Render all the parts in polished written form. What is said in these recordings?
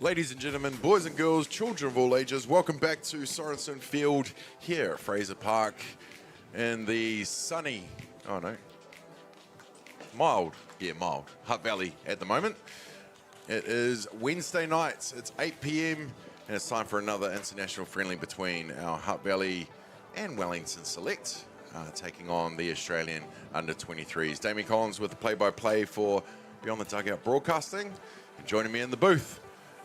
Ladies and gentlemen, boys and girls, children of all ages, welcome back to Sorensen Field here at Fraser Park in the sunny, mild Hutt Valley at the moment. It is Wednesday night, it's 8 p.m. and it's time for another international friendly between our Hutt Valley and Wellington Select, taking on the Australian under-23s. Damien Collins with the play-by-play for Beyond the Dugout Broadcasting. And joining me in the booth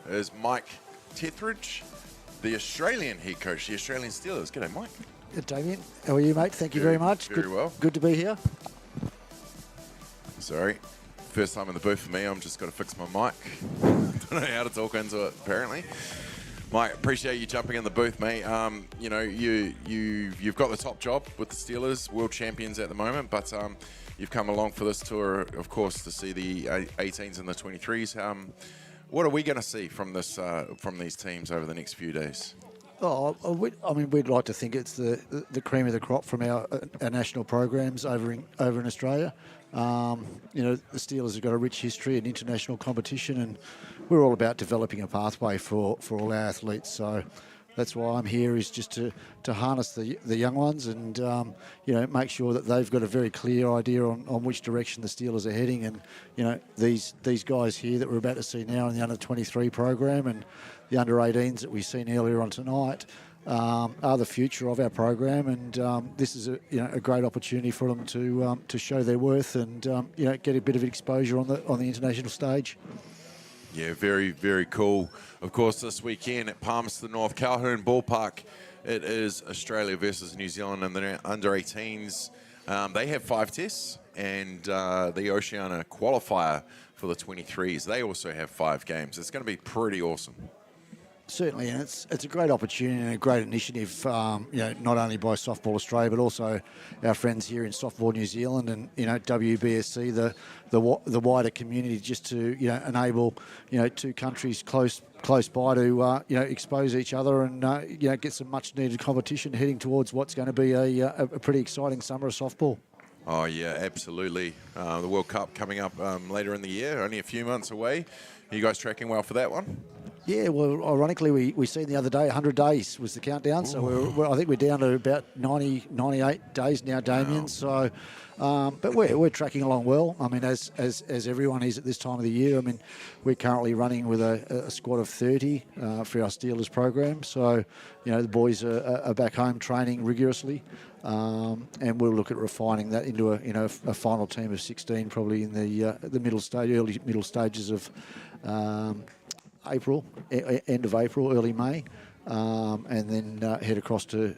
is Mike Tethridge, the Australian head coach, the Australian Steelers. G'day, Mike. Damien, how are you, mate? Thank you very much. Very well. Good to be here. Sorry, first time in the booth for me. I'm just got to fix my mic. Don't know how to talk into it, apparently. Mike, appreciate you jumping in the booth, mate. You know, you've got the top job with the Steelers, world champions at the moment, but you've come along for this tour, of course, to see the 18s and the 23s. What are we going to see from this from these teams over the next few days? We'd like to think it's the cream of the crop from our national programs over in Australia. You know, the Steelers have got a rich history in international competition, and we're all about developing a pathway for all our athletes. So that's why I'm here, is just to harness the young ones and you know, make sure that they've got a very clear idea on which direction the Steelers are heading. And you know, these guys here that we're about to see now in the under-23 program and the under-18s that we've seen earlier on tonight are the future of our program, and this is a great opportunity for them to show their worth and you know, get a bit of exposure on the international stage. Yeah, very, very cool. Of course, this weekend at Palmerston North, Calhoun Ballpark, it is Australia versus New Zealand in the under-18s. They have 5 tests, and the Oceania qualifier for the 23s, they also have 5 games. It's going to be pretty awesome. Certainly, and it's a great opportunity and a great initiative, you know, not only by Softball Australia but also our friends here in Softball New Zealand and, you know, WBSC, the wider community, just to, you know, enable, you know, 2 countries close by to you know, expose each other and you know, get some much needed competition heading towards what's going to be a pretty exciting summer of softball. Oh yeah, absolutely. The World Cup coming up later in the year, only a few months away. Are you guys tracking well for that one? Yeah, well, ironically, we seen the other day 100 days was the countdown. So I think we're down to about 98 days now, Damien. Wow. So, but we're tracking along well. I mean, as everyone is at this time of the year. I mean, we're currently running with a squad of 30 for our Steelers program. So, you know, the boys are back home training rigorously, and we'll look at refining that into a final team of 16, probably in the early middle stages of April, end of April, early May, and then head across to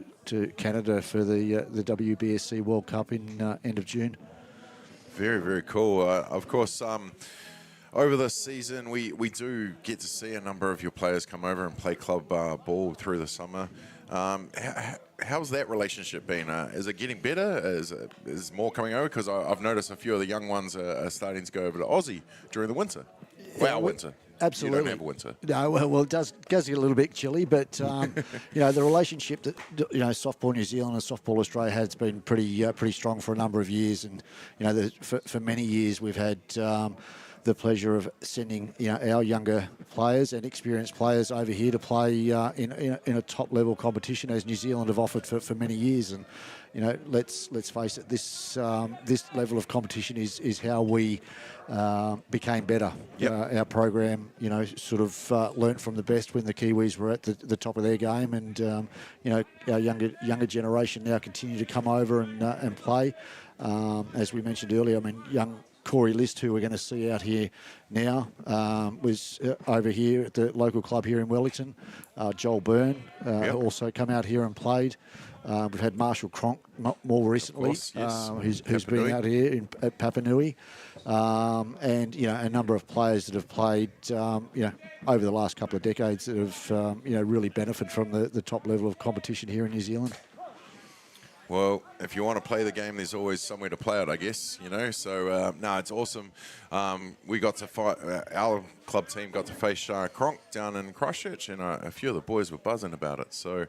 Canada for the WBSC World Cup in end of June. Very, very cool. Of course, over this season, we do get to see a number of your players come over and play club ball through the summer. How's that relationship been? Is it getting better? Is more coming over? Because I've noticed a few of the young ones are starting to go over to Aussie during the winter. Winter. Absolutely. You don't have winter. No, well, it does get a little bit chilly, but you know, the relationship that, you know, Softball New Zealand and Softball Australia has been pretty strong for a number of years, and you know, for many years we've had the pleasure of sending, you know, our younger players and experienced players over here to play in a top level competition, as New Zealand have offered for many years. And you know, let's face it, this level of competition is how we became better. Yep. Our program, you know, sort of learnt from the best when the Kiwis were at the top of their game, and you know, our younger generation now continue to come over and play. As we mentioned earlier, I mean, young Corey List, who we're going to see out here now, was over here at the local club here in Wellington. Joel Byrne also come out here and played. We've had Marshall Cronk more recently, course, yes. who's been out here at Papanui, and you know, a number of players that have played you know, over the last couple of decades that have you know, really benefited from the top level of competition here in New Zealand. Well, if you want to play the game, there's always somewhere to play it, I guess, you know. So, no, it's awesome. We got to fight, our club team got to face Cronk down in Christchurch, and a few of the boys were buzzing about it. So,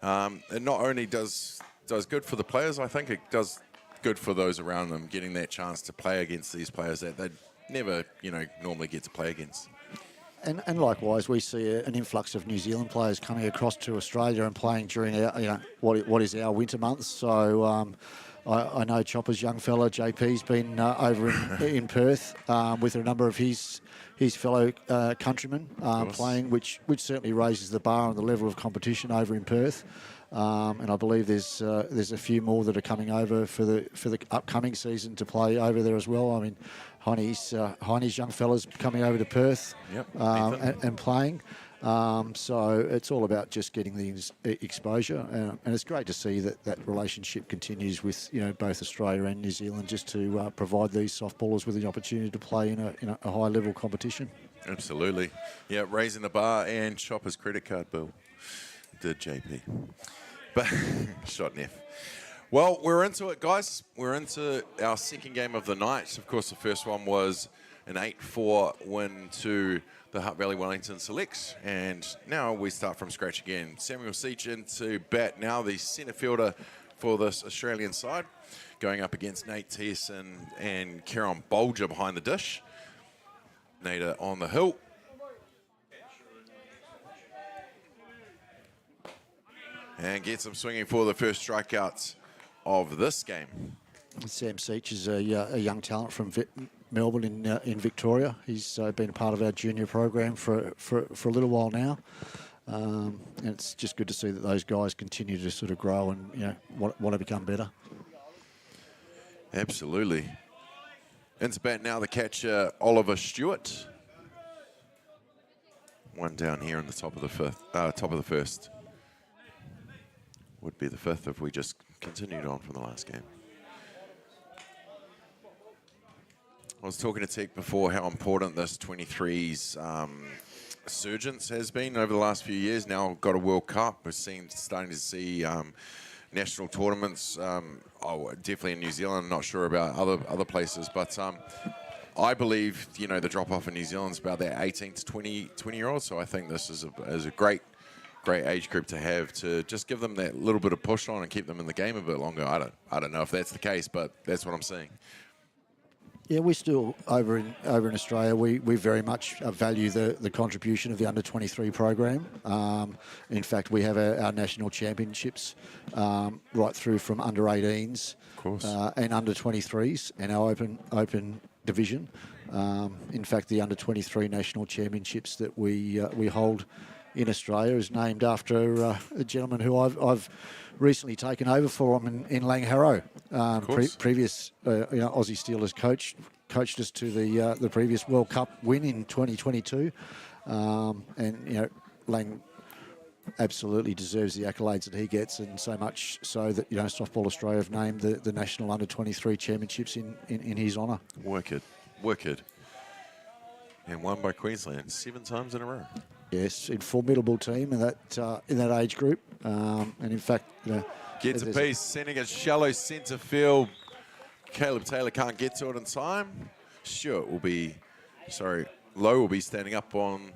it not only does good for the players, I think it does good for those around them, getting that chance to play against these players that they'd never, you know, normally get to play against. And likewise, we see an influx of New Zealand players coming across to Australia and playing during our, what is our winter months. So I know Chopper's young fella JP's been over in Perth with a number of his fellow countrymen playing, which certainly raises the bar on the level of competition over in Perth. And I believe there's a few more that are coming over for the upcoming season to play over there as well. I mean, Heine's young fellas coming over to Perth and playing. So it's all about just getting the exposure, and it's great to see that relationship continues with both Australia and New Zealand, just to provide these softballers with the opportunity to play in a high level competition. Absolutely, yeah, raising the bar and Chopper's credit card bill did JP, but shot Neff. Well, we're into it, guys. We're into our second game of the night. Of course, the first one was an 8-4 win to the Hutt Valley Wellington Selects, and now we start from scratch again. Samuel Seach into bat now, the centre fielder for this Australian side, going up against Nate Tierson and Kieran Bolger behind the dish. Nada on the hill. And gets him swinging for the first strikeouts of this game. Sam Seach is a young talent from Melbourne in Victoria. He's been a part of our junior program for a little while now. And it's just good to see that those guys continue to sort of grow and want to become better. Absolutely. Into bat now the catcher Oliver Stewart. One down here in the top of the first. Would be the fifth if we just continued on from the last game. I was talking to Tech before how important this 23's surgence has been over the last few years. Now got a World Cup. We're starting to see national tournaments. Definitely in New Zealand. Not sure about other places, but I believe the drop off in New Zealand is about that 18 to 20-year-olds. So I think this is a great age group to have, to just give them that little bit of push on and keep them in the game a bit longer. I don't know if that's the case, but that's what I'm seeing. Yeah, we still over in Australia, we very much value the contribution of the under-23 program. In fact, we have our national championships right through from under-18s and under-23s and our open division. In fact, the under-23 national championships that we hold in Australia is named after a gentleman who I've recently taken over for him in Langharrow. Previous Aussie Steelers coached us to the previous World Cup win in 2022, and Lang absolutely deserves the accolades that he gets, and so much so that Softball Australia have named the national under-23 championships in his honour. Wicked, and won by Queensland 7 times in a row. Yes, a formidable team in that age group, and in fact, gets a piece, sending a shallow centre field. Caleb Taylor can't get to it in time. Lowe will be standing up on.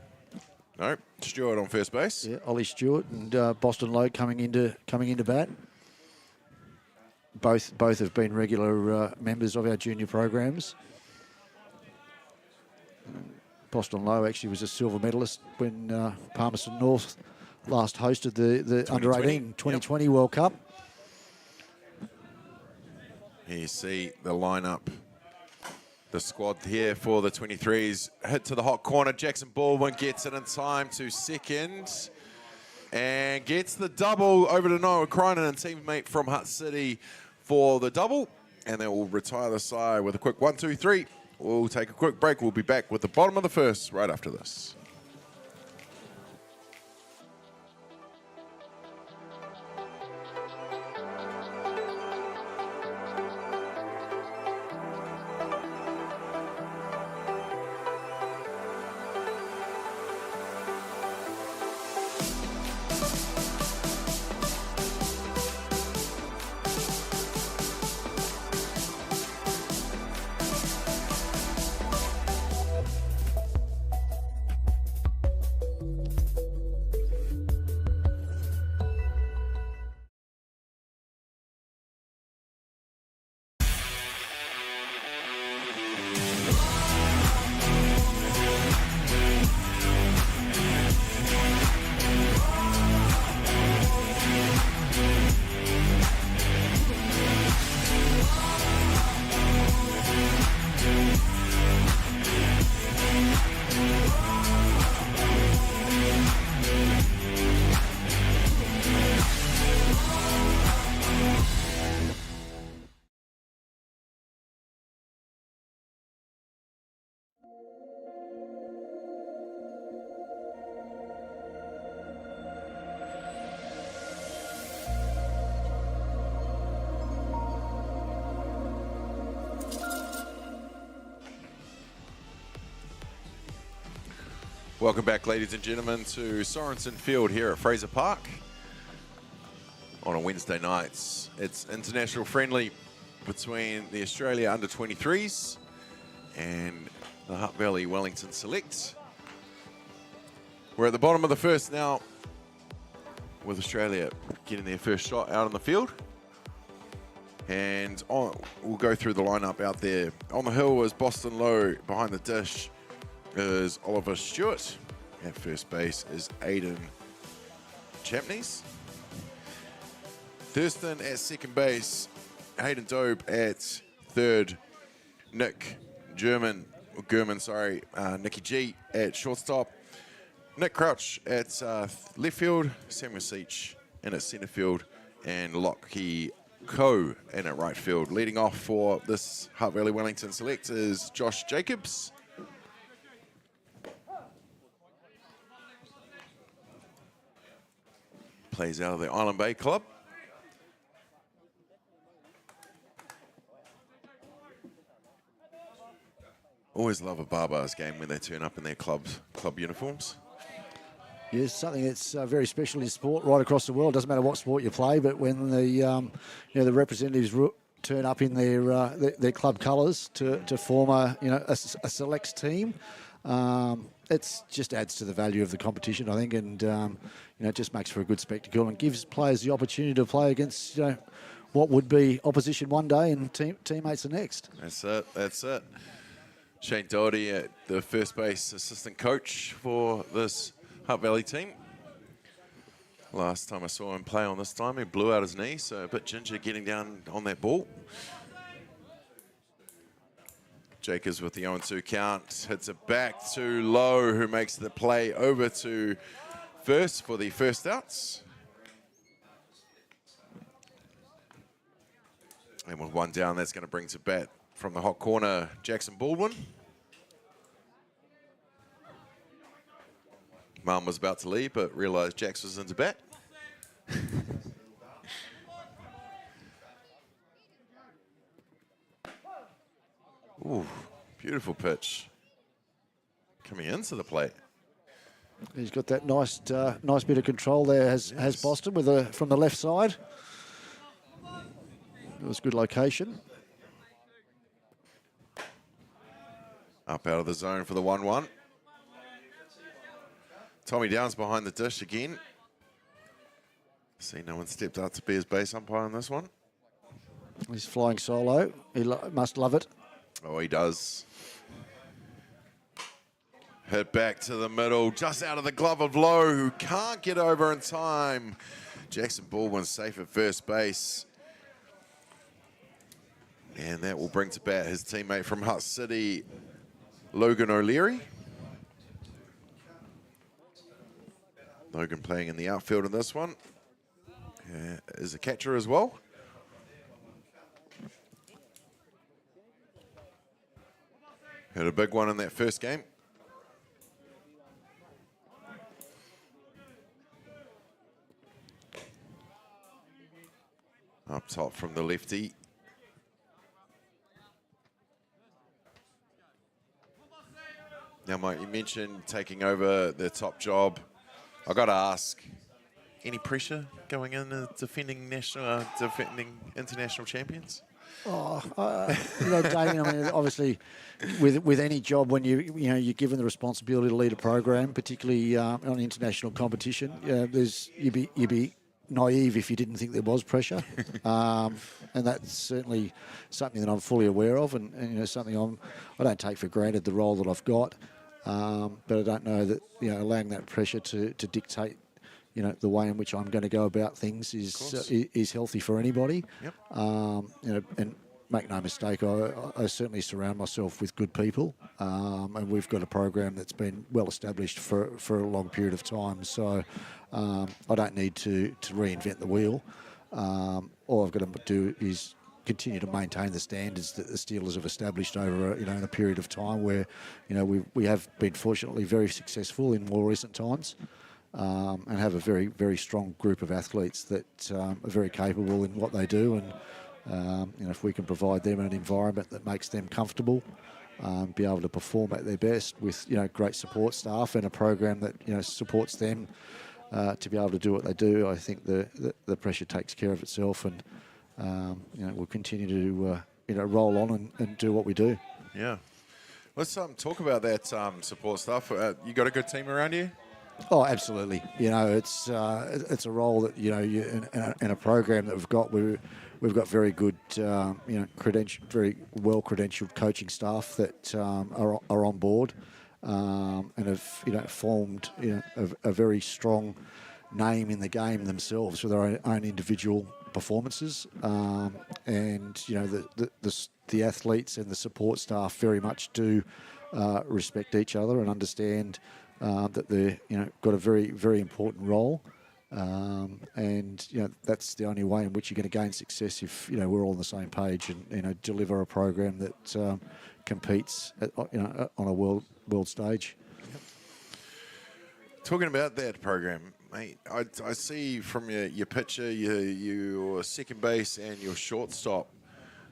No, Stewart on first base. Yeah, Ollie Stewart and Boston Lowe coming into bat. Both have been regular members of our junior programs. Boston Lowe actually was a silver medalist when Palmerston North last hosted the under-18 2020 World Cup. Here you see the lineup, the squad here for the 23s. Hit to the hot corner. Jackson Baldwin gets it in time to second and gets the double over to Noah Krynen and teammate from Hutt City for the double. And they will retire the side with a quick 1, 2, 3. We'll take a quick break. We'll be back with the bottom of the first right after this. Welcome back, ladies and gentlemen, to Sorensen Field here at Fraser Park. On a Wednesday night, it's international friendly between the Australia under-23s and the Hutt Valley Wellington Select. We're at the bottom of the first now, with Australia getting their first shot out on the field. And we'll go through the lineup out there. On the hill is Boston Lowe. Behind the dish is Oliver Stewart. At first base is Aidan Champneys. Thurston at second base. Hayden Dobe at third. Nicky G at shortstop. Nick Crouch at left field. Samuel Seach in at centre field. And Lockie Coe in at right field. Leading off for this Hutt Valley Wellington Select is Josh Jacobs. Plays out of the Island Bay Club. Always love a Barbars game when they turn up in their club uniforms. Yes, something that's very special in sport right across the world. Doesn't matter what sport you play, but when the the representatives turn up in their club colours to form a selects team, it just adds to the value of the competition, I think, and it just makes for a good spectacle and gives players the opportunity to play against what would be opposition one day and teammates the next. That's it. Shane Doherty at the first base assistant coach for this Hutt Valley team. Last time I saw him play on this time, he blew out his knee, so a bit ginger getting down on that ball. Jacobs with the 0-2 count, hits it back to Lowe, who makes the play over to first for the first outs. And with one down, that's going to bring to bat from the hot corner, Jackson Baldwin. Mum was about to leave, but realised Jax was into bat. Ooh, beautiful pitch. Coming into the plate. He's got that nice bit of control there, has Boston from the left side. It was a good location. Up out of the zone for the 1-1. Tommy Downs behind the dish again. See, no one stepped out to be his base umpire on this one. He's flying solo. He must love it. Oh, he does. Hit back to the middle, just out of the glove of Lowe, who can't get over in time. Jackson Baldwin safe at first base. And that will bring to bat his teammate from Hutt City, Logan O'Leary. Logan playing in the outfield in this one. Is a catcher as well. Had a big one in that first game. Up top from the lefty. Now, Mike, you mentioned taking over the top job. I got to ask, any pressure going in defending international champions? Damien, I mean, obviously, with any job, when you're given the responsibility to lead a program, particularly on international competition, you'd be naive if you didn't think there was pressure, and that's certainly something that I'm fully aware of, and something I don't take for granted the role that I've got, but I don't know that allowing that pressure to dictate the way in which I'm going to go about things is healthy for anybody. Yep. And make no mistake, I certainly surround myself with good people, and we've got a program that's been well established for a long period of time. So I don't need to reinvent the wheel. All I've got to do is continue to maintain the standards that the Steelers have established over in a period of time where we have been fortunately very successful in more recent times. And have a very, very strong group of athletes that are very capable in what they do. And if we can provide them an environment that makes them comfortable, be able to perform at their best with great support staff and a program that supports them to be able to do what they do. I think the pressure takes care of itself, and we'll continue to roll on and do what we do. Yeah. Let's talk about that support stuff. You got a good team around you? Oh, absolutely. It's a role that in a program that we've got very good very well credentialed coaching staff that are on board and have formed a very strong name in the game themselves for their own individual performances, and the athletes and the support staff very much do respect each other and understand that they're got a very, very important role, and that's the only way in which you're going to gain success if we're all on the same page and deliver a program that competes on a world stage. Talking about that program, mate, I see from your picture, your second base and your shortstop,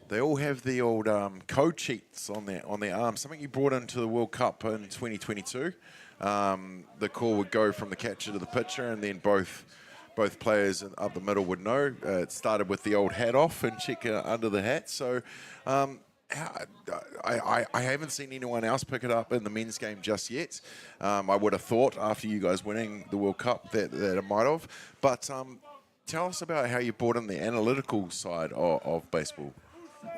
they all have the old code sheets on their arms. Something you brought into the World Cup in 2022. The call would go from the catcher to the pitcher, and then both players up the middle would know. It started with the old hat off and check under the hat. So I haven't seen anyone else pick it up in the men's game just yet. I would have thought after you guys winning the World Cup that it might have. But tell us about how you brought in the analytical side of baseball.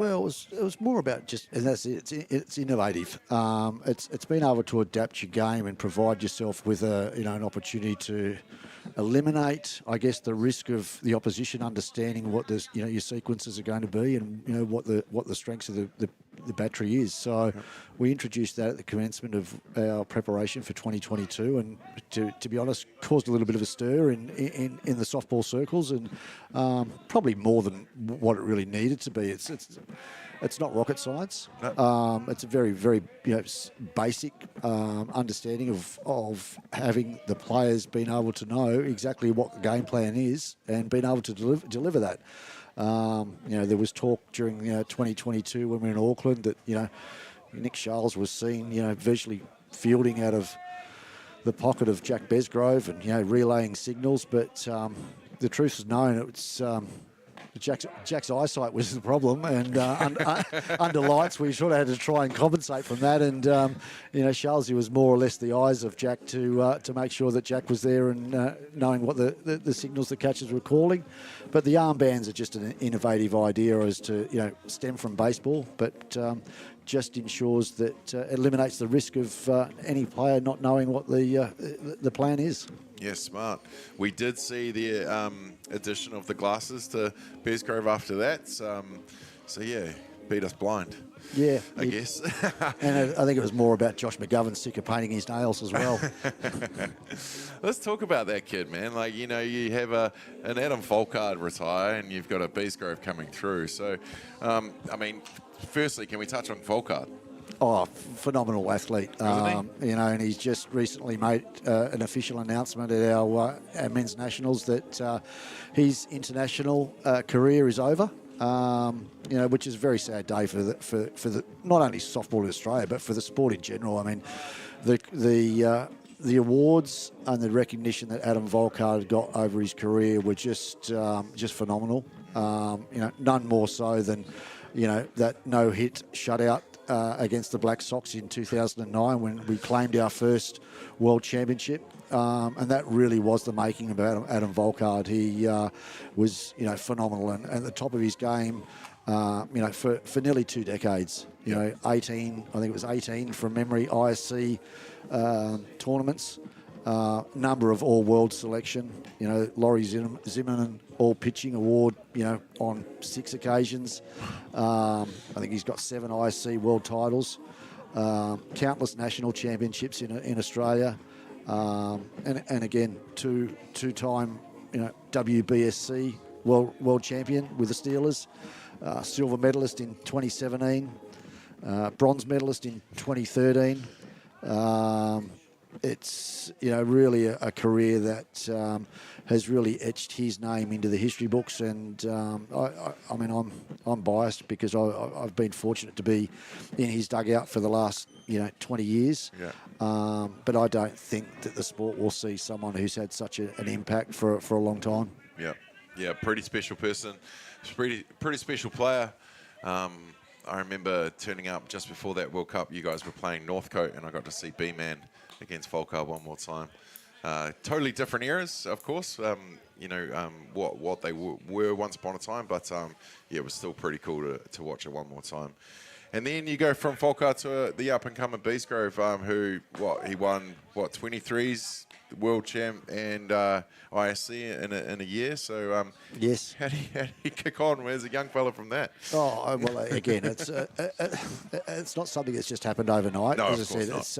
Well, it was more about just, and that's it. It's innovative. It's been able to adapt your game and provide yourself with an opportunity to eliminate, I guess, the risk of the opposition understanding what your sequences are going to be and what the strengths of the battery is. So we introduced that at the commencement of our preparation for 2022, and to be honest, caused a little bit of a stir in the softball circles, and probably more than what it really needed to be. It's not rocket science. It's a very, very basic understanding of having the players being able to know exactly what the game plan is and being able to deliver that. There was talk during 2022 when we were in Auckland that Nick Charles was seen visually fielding out of the pocket of Jack Besgrove and relaying signals, but the truth is known. It's Jack's eyesight was the problem, and under lights we sort of had to try and compensate from that. And Charlesy was more or less the eyes of Jack to make sure that Jack was there and knowing what the signals the catchers were calling. But the armbands are just an innovative idea as to stem from baseball, but just ensures that eliminates the risk of any player not knowing what the plan is. Yeah, smart. We did see the addition of the glasses to Besgrove after that. So yeah, beat us blind. Yeah. I guess. And I think it was more about Josh McGovern sick of painting his nails as well. Let's talk about that kid, man. Like, you have an Adam Volkard retire and you've got a Besgrove coming through. So, firstly, can we touch on Volkard? Oh, phenomenal athlete. And he's just recently made an official announcement at our men's nationals that his international career is over. Which is a very sad day for the not only softball in Australia but for the sport in general. I mean, the awards and the recognition that Adam Volkard got over his career were just phenomenal. None more so than that no-hit shutout against the Black Sox in 2009 when we claimed our first World Championship. And that really was the making of Adam Volkard. He was, phenomenal and at the top of his game, for nearly 2 decades. 18, I think it was 18 from memory, ISC tournaments, number of all-world selection. Laurie Zimmerman all-pitching award, on 6 occasions. I think he's got 7 ISC world titles, countless national championships in Australia. And again, two-time, WBSC world champion with the Steelers, silver medalist in 2017, bronze medalist in 2013. it's really a career that has really etched his name into the history books, and I mean I'm biased because I've been fortunate to be in his dugout for the last 20 years. Yeah. But I don't think that the sport will see someone who's had such an impact for a long time. Yeah, pretty special person, pretty special player. I remember turning up just before that World Cup. You guys were playing Northcote, and I got to see B-Man against Volcar one more time. Totally different eras, of course. What they were once upon a time, but yeah, it was still pretty cool to watch it one more time. And then you go from Volcar to the up-and-coming Beastgrove, he won 23s, world champ, and ISC in a year. So yes, how do you kick on as a young fella from that? Oh well, again, it's not something that's just happened overnight. No, as I said, it's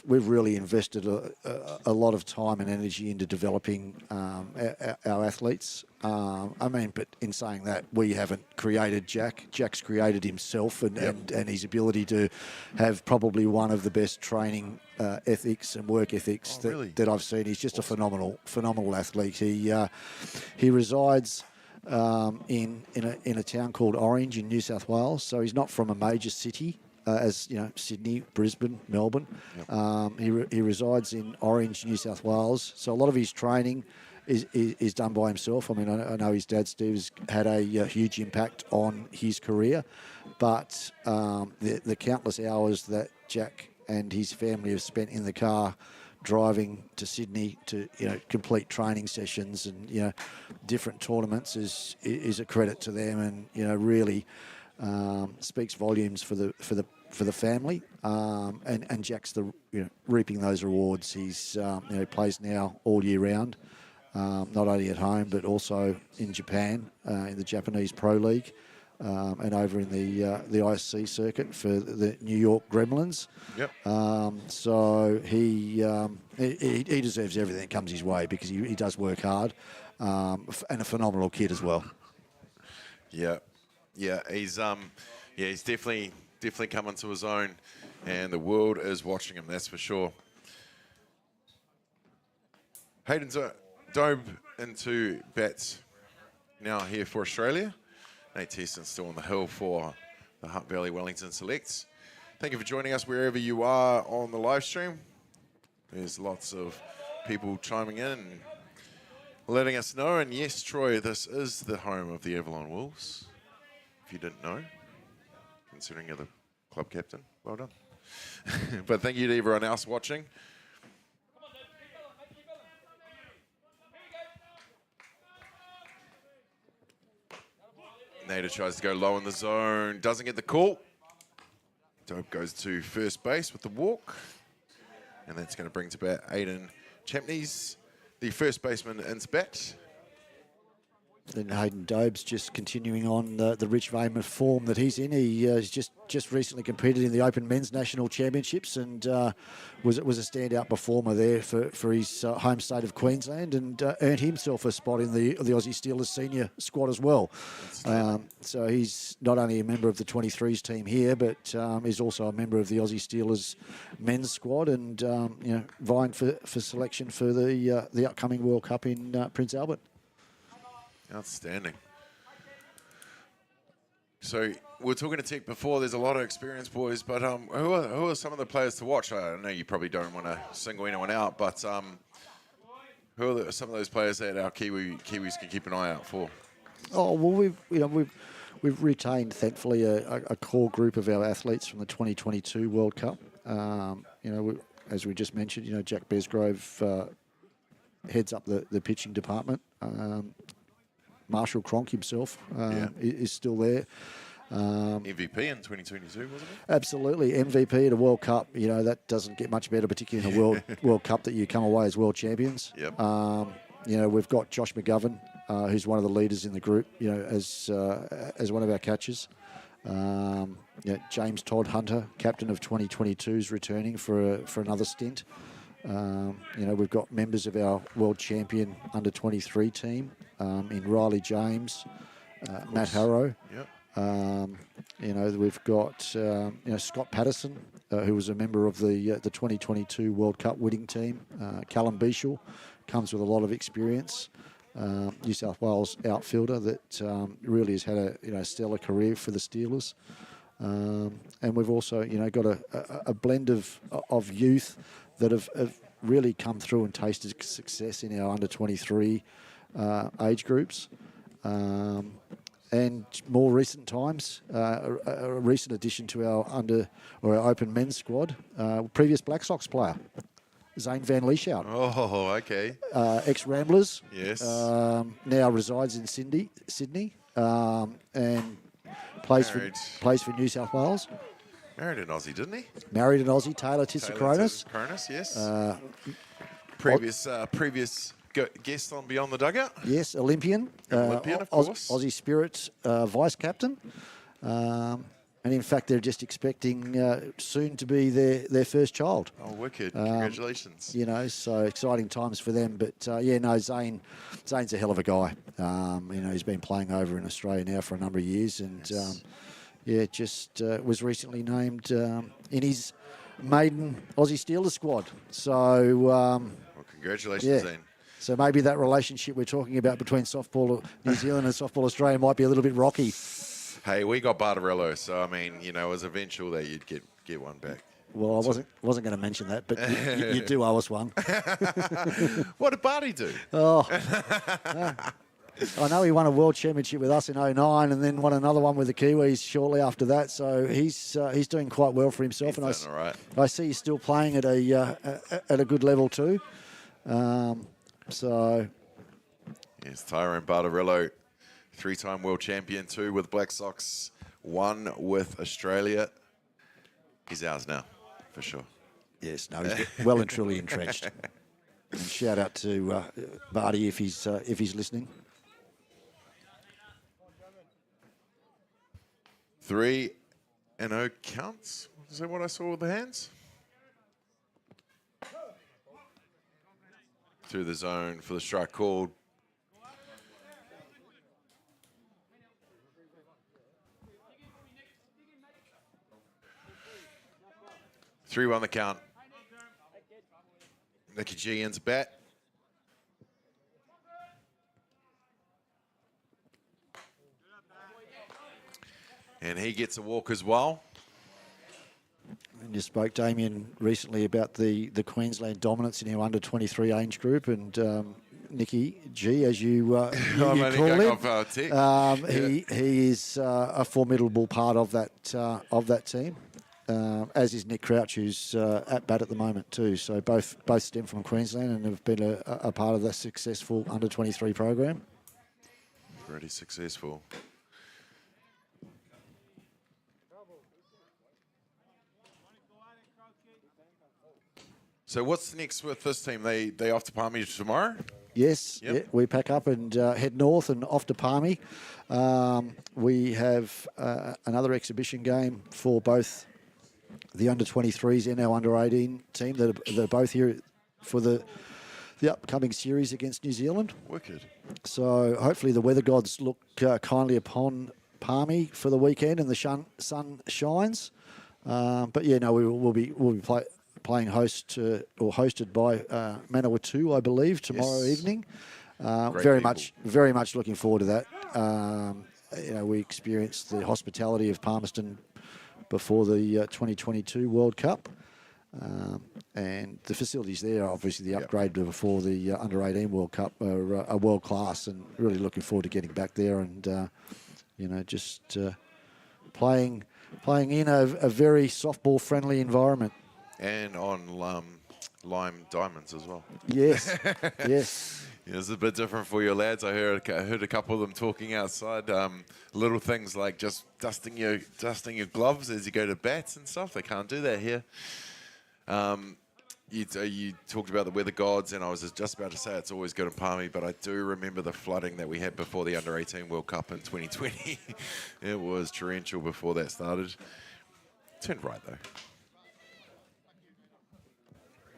we've really invested a lot of time and energy into developing our athletes. But in saying that, we haven't created Jack. Jack's created himself and his ability to have probably one of the best training ethics and work ethics that I've seen. He's just awesome. A phenomenal athlete. He resides in a town called Orange in New South Wales, so he's not from a major city. As Sydney, Brisbane, Melbourne. He resides in Orange, New South Wales. So a lot of his training is done by himself. I mean, I know his dad, Steve, has had a huge impact on his career, but the countless hours that Jack and his family have spent in the car driving to Sydney to complete training sessions and different tournaments is a credit to them, and really speaks volumes for the family. And Jack's reaping those rewards. He's plays now all year round. Not only at home but also in Japan in the Japanese Pro League and over in the ISC circuit for the New York Gremlins. Yep. So he deserves everything that comes his way because he does work hard and a phenomenal kid as well. Yeah, he's definitely coming to his own, and the world is watching him. That's for sure. Hayden's dove into bats now here for Australia. Nate Teston's still on the hill for the Hutt Valley Wellington Selects. Thank you for joining us wherever you are on the live stream. There's lots of people chiming in and letting us know. And yes, Troy, this is the home of the Avalon Wolves. If you didn't know, considering you're the club captain, well done. But thank you to everyone else watching. Nader tries to go low in the zone, doesn't get the call. Dope goes to first base with the walk. And that's going to bring to bat Aiden Champneys, the first baseman in bat. Then Hayden Dobes just continuing on the rich vein of form that he's in. He has just recently competed in the Open Men's National Championships and was a standout performer there for his home state of Queensland and earned himself a spot in the Aussie Steelers senior squad as well. So he's not only a member of the 23s team here, but is also a member of the Aussie Steelers men's squad and vying for selection for the upcoming World Cup in Prince Albert. Outstanding. So we were talking to Tech before. There's a lot of experienced boys, but who are some of the players to watch? I know you probably don't want to single anyone out, but who are some of those players that our Kiwis can keep an eye out for? Oh well, we've retained thankfully a core group of our athletes from the 2022 World Cup. As we just mentioned, Jack Besgrove heads up the pitching department. Marshall Cronk himself is still there. MVP in 2022, wasn't it? Absolutely. MVP at a World Cup. That doesn't get much better, particularly in a World Cup that you come away as world champions. Yep. We've got Josh McGovern, who's one of the leaders in the group, as one of our catchers. James Todd Hunter, captain of 2022, is returning for another stint. We've got members of our world champion under 23 team in Riley James, Matt Harrow. Yep. We've got Scott Patterson, who was a member of the 2022 World Cup winning team. Callum Beashall comes with a lot of experience. New South Wales outfielder that really has had a stellar career for the Steelers. And we've also got a blend of youth that have really come through and tasted success in our under 23 age groups. And more recent times, a recent addition to our our open men's squad, previous Black Sox player, Zane Van Lieshout. Oh, okay. Ex-Ramblers. Yes. Now resides in Sydney, and plays for New South Wales. Married an Aussie, didn't he? Married an Aussie, Taylor Tissacronis. Cronus, yes. Previous guest on Beyond the Dugout. Yes, Olympian. Of course. Aussie Spirit vice captain. And in fact, they're just expecting soon to be their first child. Oh, wicked. Congratulations. So exciting times for them. But, Zane's a hell of a guy. He's been playing over in Australia now for a number of years. And, yes. Was recently named in his maiden Aussie Steelers squad. So... well, congratulations, Zane. So maybe that relationship we're talking about between softball New Zealand and softball Australia might be a little bit rocky. Hey, we got Barbarello, so I mean, it was eventual that you'd get one back. Well, I wasn't going to mention that, but you do owe us one. What did Barty do? Oh, I know he won a world championship with us in 2009, and then won another one with the Kiwis shortly after that. So he's doing quite well for himself, He's doing all right. I see he's still playing at a good level too. Yes, Tyrone Barbarello, 3-time world champion, 2 with Black Sox, 1 with Australia. He's ours now, for sure. Yes, no, he's well and truly entrenched. And shout out to Barty if he's listening. 3-0 counts. Is that what I saw with the hands? Through the zone for the strike called. Three on the count. Nicky G ends bat. And he gets a walk as well. And you spoke, Damien, recently about the Queensland dominance in our under-23 age group, and Nicky G, as you call him, he is a formidable part of that team, as is Nick Crouch, who's at bat at the moment too. So both stem from Queensland and have been a part of the successful under-23 program. Pretty successful. So what's next with this team? They off to Palmy tomorrow? Yes, yep. Yeah, we pack up and head north and off to Palmy. We have another exhibition game for both the under-23s and our under-18 team that are both here for the upcoming series against New Zealand. Wicked. So hopefully the weather gods look kindly upon Palmy for the weekend and the sun shines. But yeah, no, we'll be playing host or hosted by Manawatu, I believe, tomorrow evening. Very much looking forward to that. We experienced the hospitality of Palmerston before the 2022 World Cup. And the facilities there, obviously the upgrade before the under-18 World Cup are world class, and really looking forward to getting back there and, just playing in a very softball-friendly environment. And on lime diamonds as well. Yes, yes. Yeah, it's a bit different for your lads. I heard a couple of them talking outside. Little things like just dusting your gloves as you go to bats and stuff. They can't do that here. You talked about the weather gods, and I was just about to say it's always good in Palmy, but I do remember the flooding that we had before the Under-18 World Cup in 2020. It was torrential before that started. Turned right, though.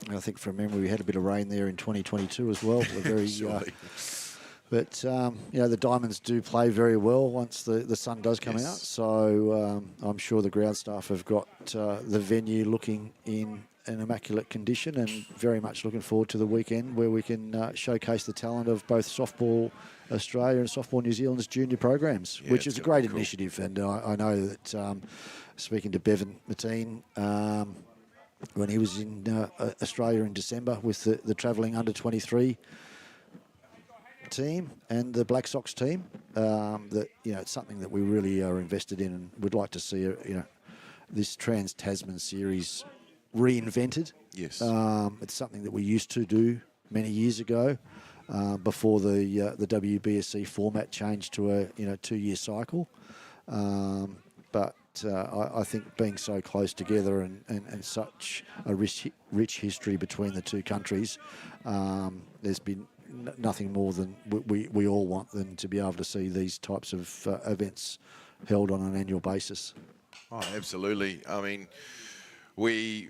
I think from memory we had a bit of rain there in 2022 as well. A But, the diamonds do play very well once the sun does come out. So I'm sure the ground staff have got the venue looking in an immaculate condition, and very much looking forward to the weekend where we can showcase the talent of both Softball Australia and Softball New Zealand's junior programs, which is a great initiative. And I know that speaking to Bevan Mateen, when he was in Australia in December with the travelling under-23 team and the Black Sox team, that it's something that we really are invested in, and would like to see this Trans-Tasman series reinvented. Yes, it's something that we used to do many years ago, before the WBSC format changed to a 2-year cycle. But I think being so close together and such a rich history between the two countries, there's been nothing more than we all want than to be able to see these types of events held on an annual basis. Oh, absolutely. I mean, we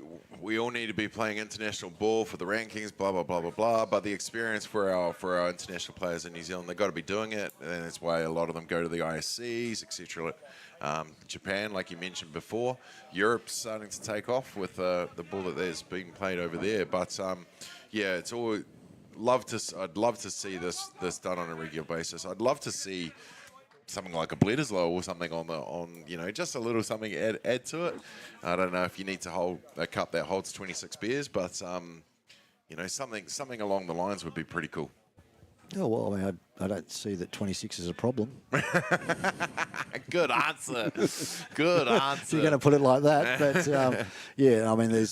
all need to be playing international ball for the rankings, blah blah blah blah blah. But the experience for our international players in New Zealand, they've got to be doing it, and that's why a lot of them go to the ISCs, etc. Japan, like you mentioned before, Europe's starting to take off with the ball that there's being played over there. But it's all I'd love to see this done on a regular basis. I'd love to see something like a Bledisloe or something on just a little something add to it. I don't know if you need to hold a cup that holds 26 beers, but something along the lines would be pretty cool. Oh, well, I mean, I don't see that 26 is a problem. Good answer. Good answer. If you're going to put it like that. But, I mean, there's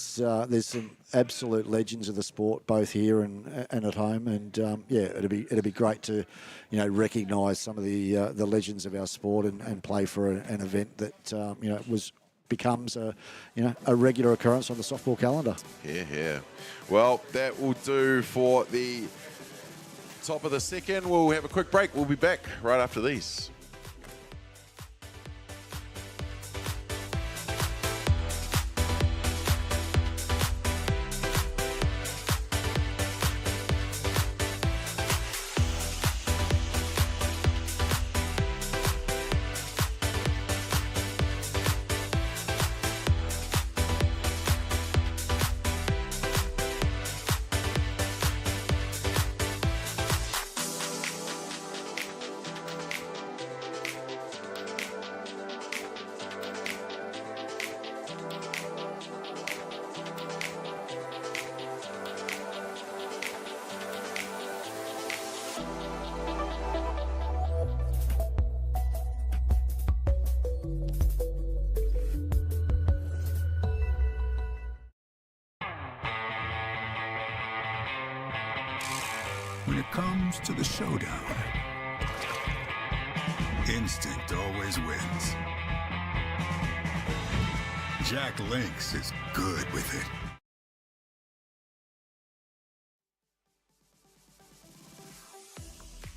some absolute legends of the sport, both here and at home. And, it'd be great to, recognise some of the legends of our sport and play for an event that, becomes a regular occurrence on the softball calendar. Yeah. Well, that will do for the top of the second. We'll have a quick break. We'll be back right after these. When it comes to the showdown, instinct always wins. Jack Lynx is good with it.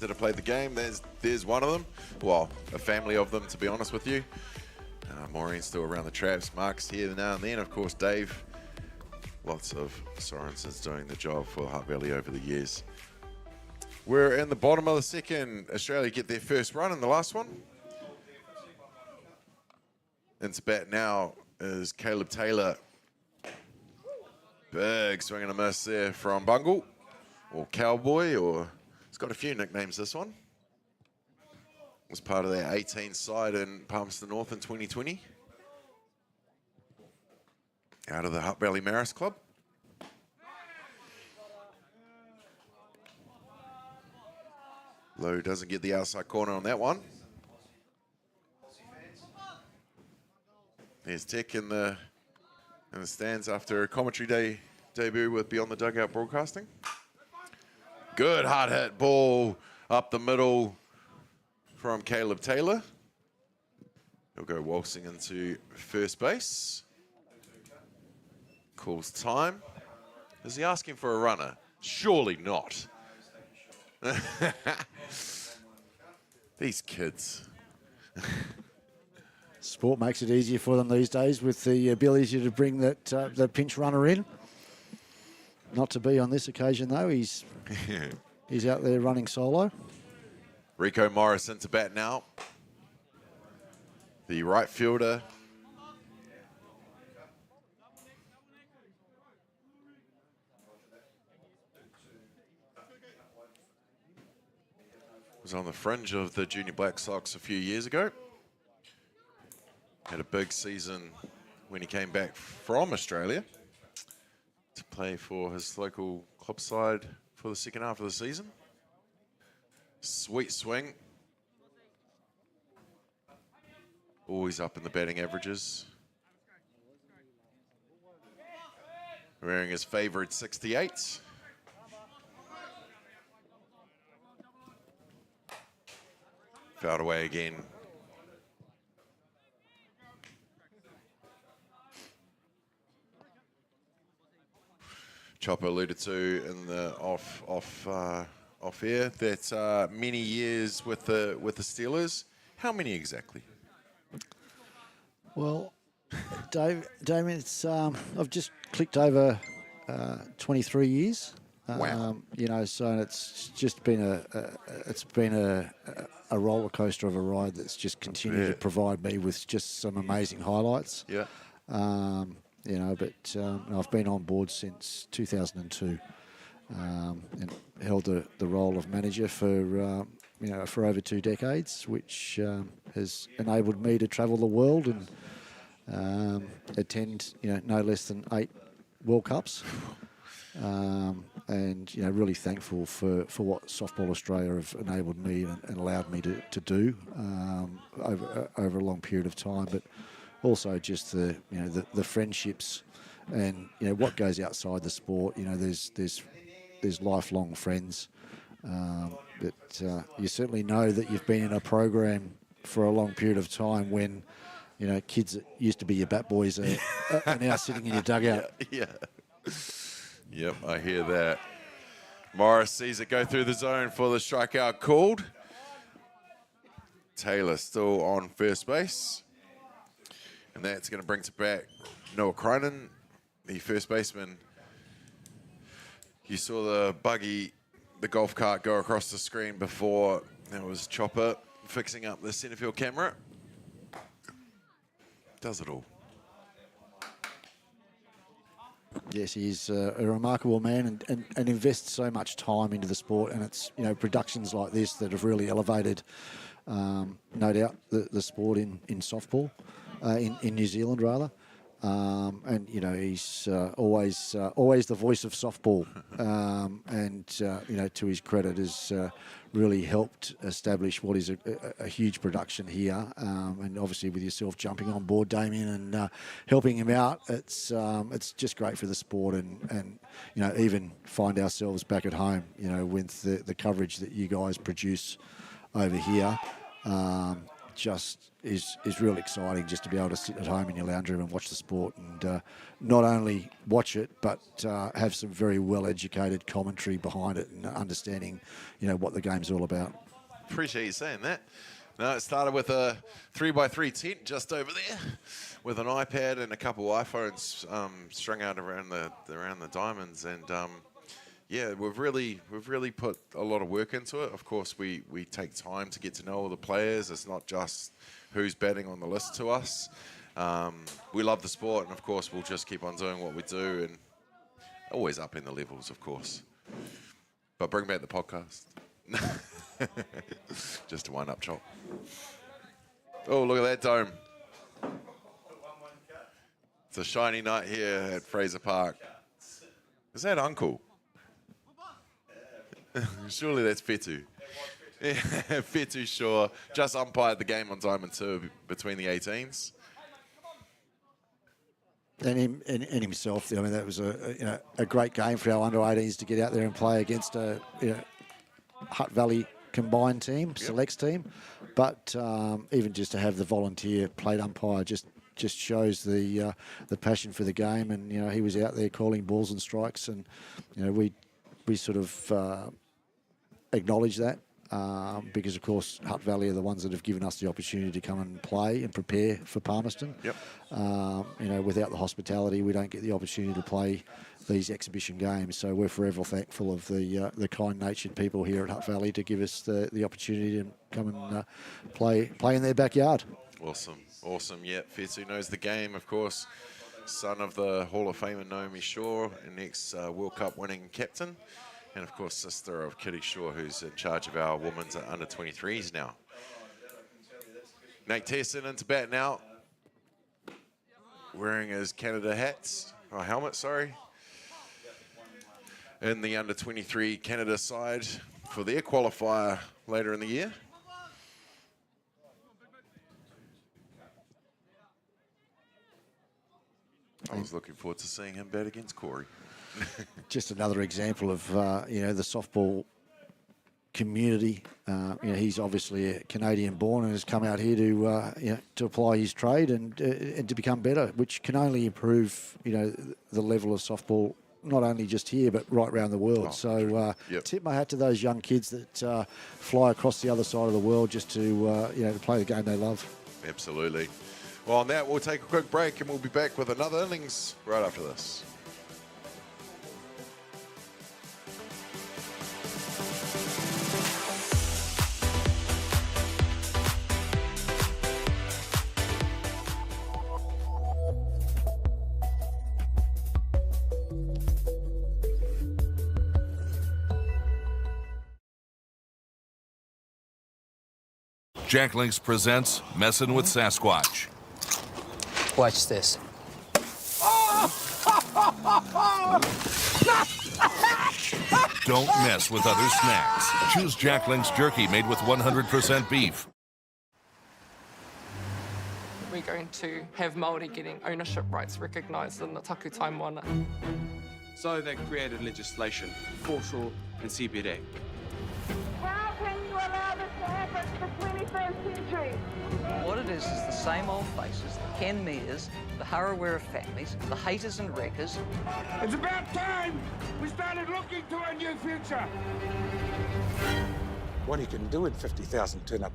That have played the game. There's one of them. Well, a family of them, to be honest with you. Maureen's still around the traps. Mark's here now and then. Of course, Dave. Lots of Sorensens doing the job for Hutt Valley over the years. We're in the bottom of the second. Australia get their first run in the last one. Into bat now is Caleb Taylor. Big swing and a miss there from Bungle, or Cowboy, or it's got a few nicknames, this one. Was part of their 18 side in Palmerston North in 2020. Out of the Hutt Valley Maris Club. Lowe doesn't get the outside corner on that one. There's Tech in the stands after a commentary debut with Beyond the Dugout Broadcasting. Good hard hit ball up the middle from Caleb Taylor. He'll go waltzing into first base. Calls time. Is he asking for a runner? Surely not. These kids. Sport makes it easier for them these days with the ability to bring the pinch runner in. Not to be on this occasion though. He's out there running solo. Rico Morrison to bat now. The right fielder. Was on the fringe of the Junior Black Sox a few years ago. Had a big season when he came back from Australia to play for his local club side for the second half of the season. Sweet swing. Always up in the batting averages. Wearing his favourite 68. Fouled away again. Chopper alluded to in the off air that many years with the Steelers. How many exactly? Well, Damien, it's I've just clicked over 23 years. Wow. You know, so it's just been a roller coaster of a ride that's just continued to provide me with just some amazing highlights. Yeah. You know, but I've been on board since 2002 and held the role of manager for for over 2 decades, which has enabled me to travel the world and attend no less than 8 World Cups. And really thankful for what Softball Australia have enabled me and allowed me to do over a long period of time, but also just the friendships and what goes outside the sport. There's lifelong friends, but you certainly know that you've been in a program for a long period of time when kids that used to be your bat boys are now sitting in your dugout. Yeah. Yep, I hear that. Morris sees it go through the zone for the strikeout called. Taylor still on first base. And that's going to bring to bat Noah Cronin, the first baseman. You saw the buggy, the golf cart go across the screen before. That was Chopper fixing up the centre field camera. Does it all. Yes, he's a remarkable man and invests so much time into the sport, and it's productions like this that have really elevated, no doubt, the sport in softball, in New Zealand rather, and he's always the voice of softball, and to his credit has really helped establish what is a huge production here, and obviously with yourself jumping on board, Damien, and helping him out, it's just great for the sport, and even find ourselves back at home, with the coverage that you guys produce over here, just is real exciting just to be able to sit at home in your lounge room and watch the sport, and not only watch it but have some very well educated commentary behind it and understanding what the game's all about. Appreciate you saying that. No, it started with a 3x3 tent just over there with an iPad and a couple iPhones strung out around the diamonds, and yeah, we've really put a lot of work into it. Of course, we take time to get to know all the players. It's not just who's batting on the list to us. We love the sport, and of course, we'll just keep on doing what we do, and always up in the levels, of course. But bring back the podcast. Just a wind-up chop. Oh, look at that dome. It's a shiny night here at Fraser Park. Is that Uncle? Surely that's Fetu. Yeah, Fetu Shaw just umpired the game on Diamond 2 between the 18s. And himself, I mean, that was a great game for our under-18s to get out there and play against a Hutt Valley combined team, selects team. But even just to have the volunteer plate umpire just shows the passion for the game. And he was out there calling balls and strikes, and we sort of acknowledge that because, of course, Hutt Valley are the ones that have given us the opportunity to come and play and prepare for Palmerston. Yep. Without the hospitality, we don't get the opportunity to play these exhibition games. So we're forever thankful of the kind-natured people here at Hutt Valley to give us the opportunity to come and play in their backyard. Awesome. Yeah, Fetsu knows the game, of course. Son of the Hall of Famer Naomi Shaw, an ex-World Cup winning captain. And, of course, sister of Kitty Shaw, who's in charge of our women's under-23s now. Nate Tesson into bat now. Wearing his Canada helmet, sorry. In the under-23 Canada side for their qualifier later in the year. I was looking forward to seeing him bat against Corey. Just another example of, the softball community. He's obviously a Canadian-born and has come out here to apply his trade and to become better, which can only improve, the level of softball, not only just here, but right around the world. Tip my hat to those young kids that fly across the other side of the world just to play the game they love. Absolutely. Well, on that, we'll take a quick break and we'll be back with another innings right after this. Jack Links presents Messin' with Sasquatch. Watch this. Don't mess with other snacks. Choose Jack Links jerky made with 100% beef. We're going to have Māori getting ownership rights recognised in the taku taimana. So they created legislation, foreshore and CBD. How can you allow this to happen in the 21st century? What it is the same old faces, the Ken Mears, the Harawira families, the haters and wreckers. It's about time we started looking to a new future. What he can do in 50,000 turn up.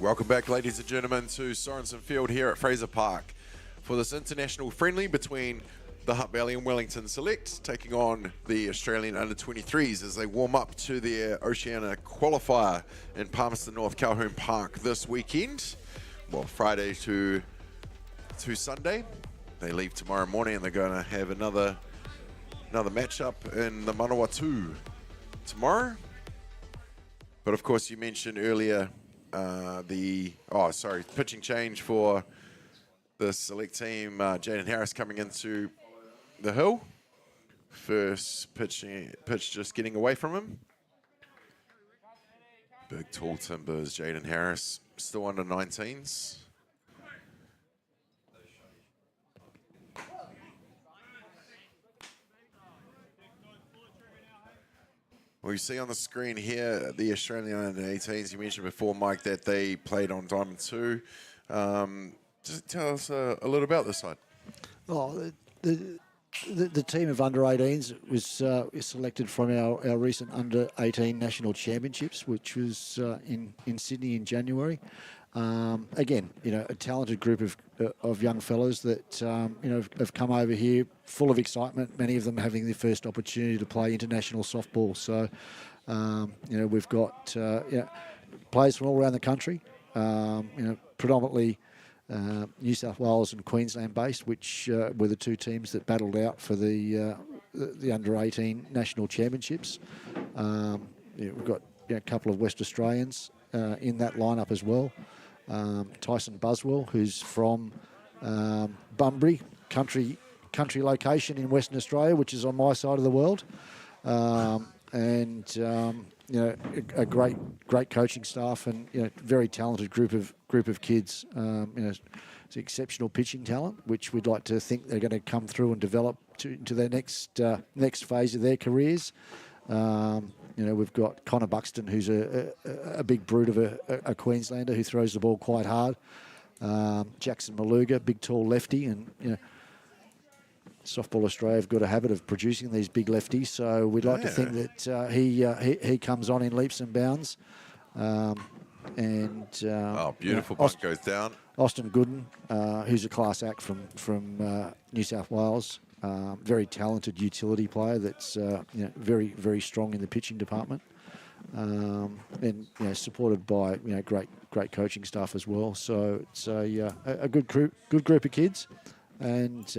Welcome back, ladies and gentlemen, to Sorensen Field here at Fraser Park for this international friendly between the Hutt Valley and Wellington Select, taking on the Australian under-23s as they warm up to their Oceania qualifier in Palmerston North Calhoun Park this weekend. Well, Friday to Sunday. They leave tomorrow morning and they're going to have another matchup in the Manawatu tomorrow. But of course, you mentioned earlier pitching change for the select team. Jaden Harris coming into the hill. First pitch just getting away from him. Big tall timbers, Jaden Harris, still under 19s. Well, you see on the screen here the Australian under-18s. You mentioned before, Mike, that they played on Diamond 2. Just tell us a little about this side. Oh, the team of under-18s was selected from our recent under-18 national championships, which was in Sydney in January. Again, a talented group of young fellows that have come over here full of excitement. Many of them having their first opportunity to play international softball. So, we've got players from all around the country. Predominantly New South Wales and Queensland based, which were the two teams that battled out for the under-18 national championships. We've got a couple of West Australians in that lineup as well. Tyson Buswell, who's from Bunbury, country location in Western Australia, which is on my side of the world. A great coaching staff, and very talented group of kids. It's exceptional pitching talent, which we'd like to think they're going to come through and develop to their next phase of their careers. We've got Connor Buxton, who's a big brute of a Queenslander who throws the ball quite hard. Jackson Maluga, big tall lefty, and Softball Australia have got a habit of producing these big lefties, so we'd like to think that he comes on in leaps and bounds. Beautiful bunt goes down. Austin Gooden, who's a class act from New South Wales, very talented utility player that's very, very strong in the pitching department, and supported by great coaching staff as well. So it's a good group of kids, and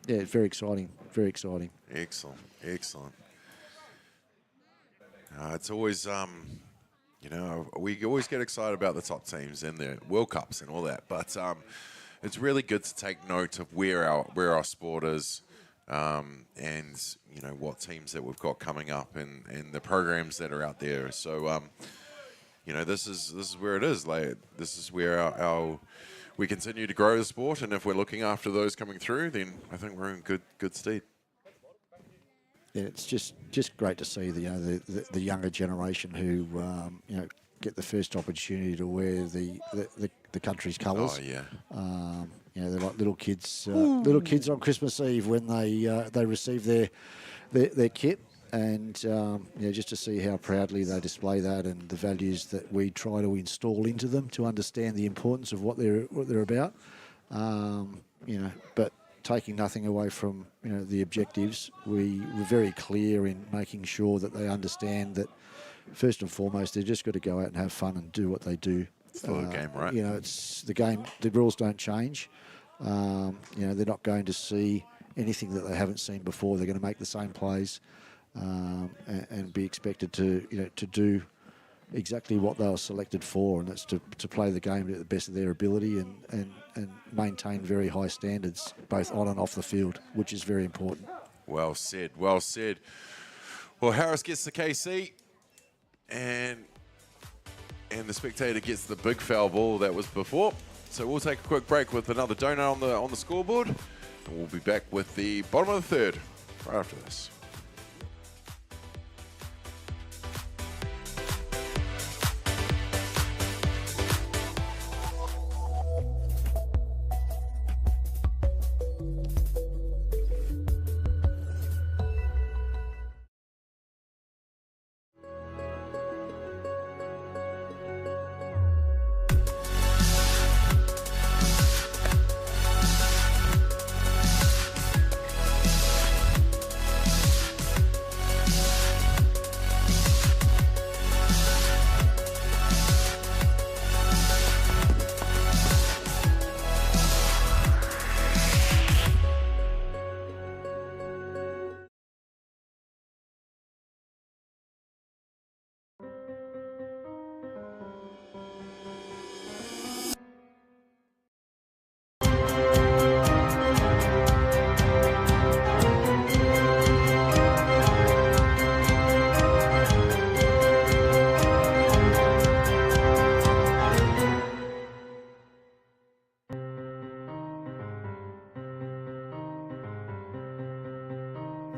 very exciting, very exciting. Excellent. It's always we always get excited about the top teams and the World Cups and all that, but it's really good to take note of where our sport is, and what teams that we've got coming up, and the programs that are out there. So this is where it is. Like, this is where our we continue to grow the sport, and if we're looking after those coming through, then I think we're in good stead. Yeah, it's just great to see the younger generation who get the first opportunity to wear the country's colours. Oh yeah. They're like little kids on Christmas Eve when they receive their kit, and just to see how proudly they display that, and the values that we try to install into them to understand the importance of what they're about. But taking nothing away from the objectives, we were very clear in making sure that they understand that first and foremost they've just got to go out and have fun and do what they do. It's the game, right? It's the game. The rules don't change. They're not going to see anything that they haven't seen before. They're going to make the same plays and be expected to do exactly what they were selected for, and that's to play the game to the best of their ability and maintain very high standards both on and off the field, which is very important. Well said. Well, Harris gets the KC, and the Spectator gets the big foul ball that was before. So we'll take a quick break with another donut on the scoreboard, and we'll be back with the bottom of the third right after this.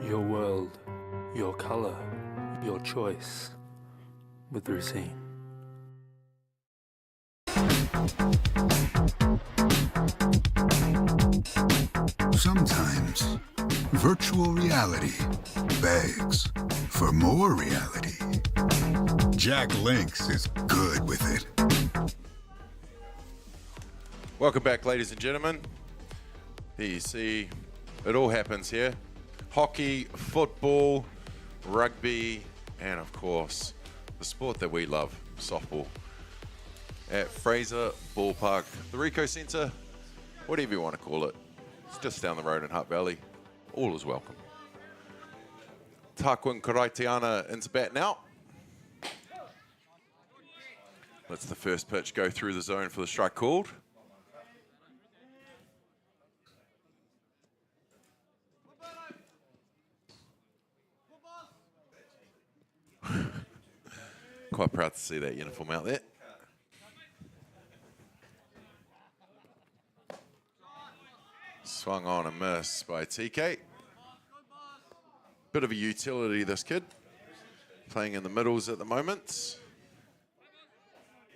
Your world, your color, your choice with Racine. Sometimes virtual reality begs for more reality. Jack Links is good with it. Welcome back, ladies and gentlemen. Here you see it all happens here. Hockey, football, rugby, and of course, the sport that we love, softball. At Fraser, Ballpark, the Ricoh Centre, whatever you want to call it. It's just down the road in Hutt Valley. All is welcome. Takwin Karaitiana into bat now. Let's the first pitch go through the zone for the strike called. Quite proud to see that uniform out there. Swung on a miss by TK. Bit of a utility, this kid. Playing in the middles at the moment.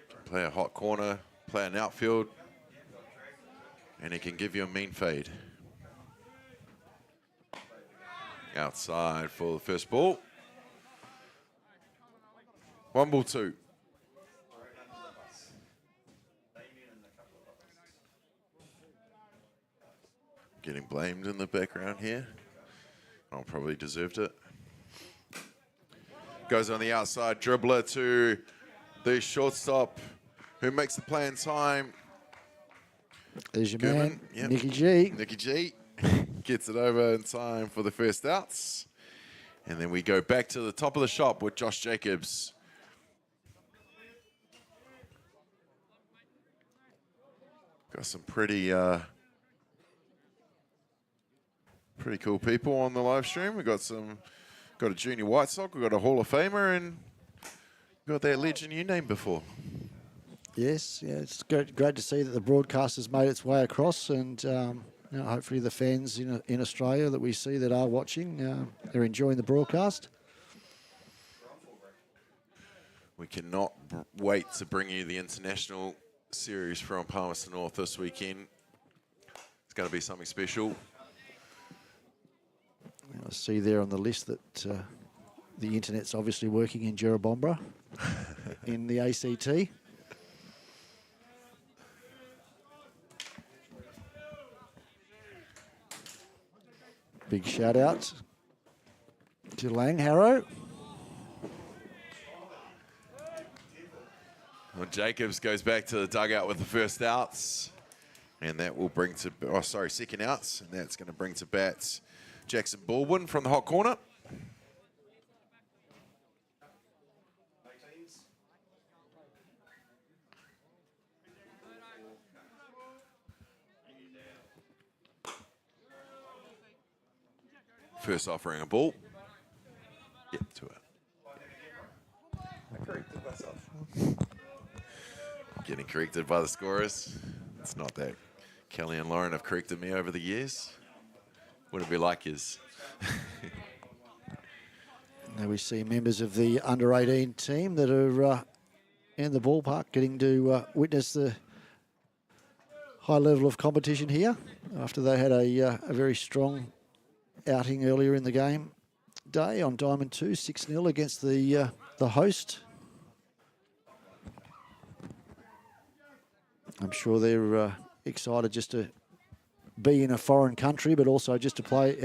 Can play a hot corner, play an outfield, and he can give you a mean fade. Outside for the first ball. 1-2. Getting blamed in the background here. I probably deserved it. Goes on the outside, dribbler to the shortstop, who makes the play in time. There's your Goodman, man, yep. Nicky G. Nicky G gets it over in time for the first outs. And then we go back to the top of the shop with Josh Jacobs. Got some pretty cool people on the live stream. We got a junior White Sox, we got a Hall of Famer, and we got that legend you named before. Yes, yeah, it's great to see that the broadcast has made its way across, and hopefully the fans in Australia that we see that are watching, they're enjoying the broadcast. We cannot wait to bring you the international series from Palmerston North this weekend. It's going to be something special. I see there on the list that the internet's obviously working in Jerebombra in the ACT. Big shout out to Lang Harrow. Well, Jacobs goes back to the dugout with the first outs, and that will bring to, second outs, and that's going to bring to bat Jackson Baldwin from the hot corner. First offering a ball. Yep, to it. I corrected myself. Getting corrected by the scorers. It's not that Kelly and Lauren have corrected me over the years. What it be like is. Now we see members of the under-18 team that are in the ballpark getting to witness the high level of competition here after they had a very strong outing earlier in the game day on Diamond 2, 6-0 against the host. I'm sure they're excited just to be in a foreign country, but also just to play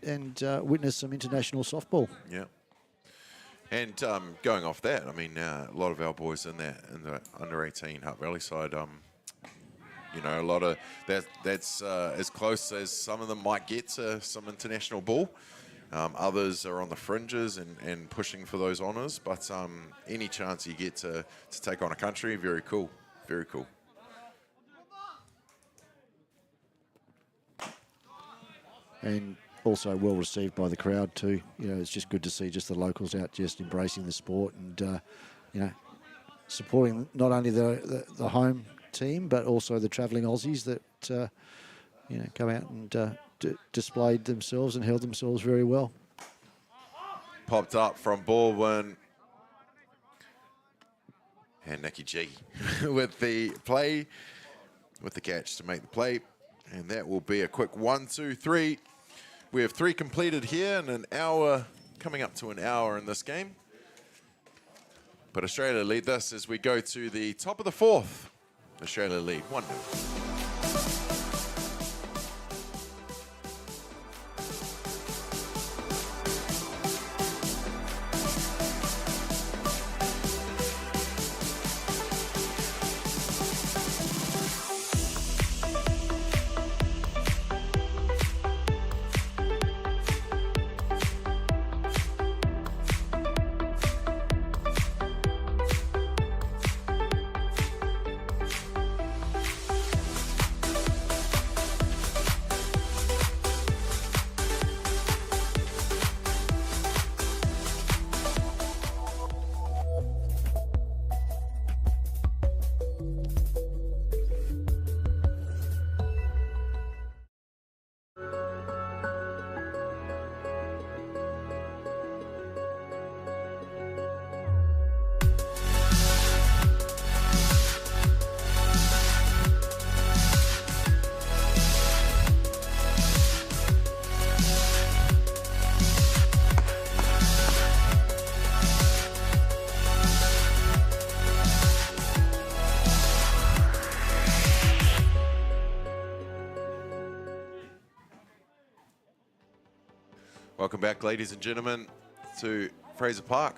and witness some international softball. Yeah. And going off that, I mean, a lot of our boys in the under-18 Hutt Valley side, a lot of that's as close as some of them might get to some international ball. Others are on the fringes and pushing for those honours, but any chance you get to take on a country, very cool, very cool. And also well received by the crowd too. It's just good to see just the locals out just embracing the sport and supporting not only the home team but also the travelling Aussies that come out and displayed themselves and held themselves very well. Popped up from Baldwin. And Nicky G with the play, with the catch to make the play. And that will be a quick 1-2-3. We have 3 completed here in an hour, coming up to an hour in this game. But Australia lead this as we go to the top of the 4th. Australia lead 1-0. Welcome back, ladies and gentlemen, to Fraser Park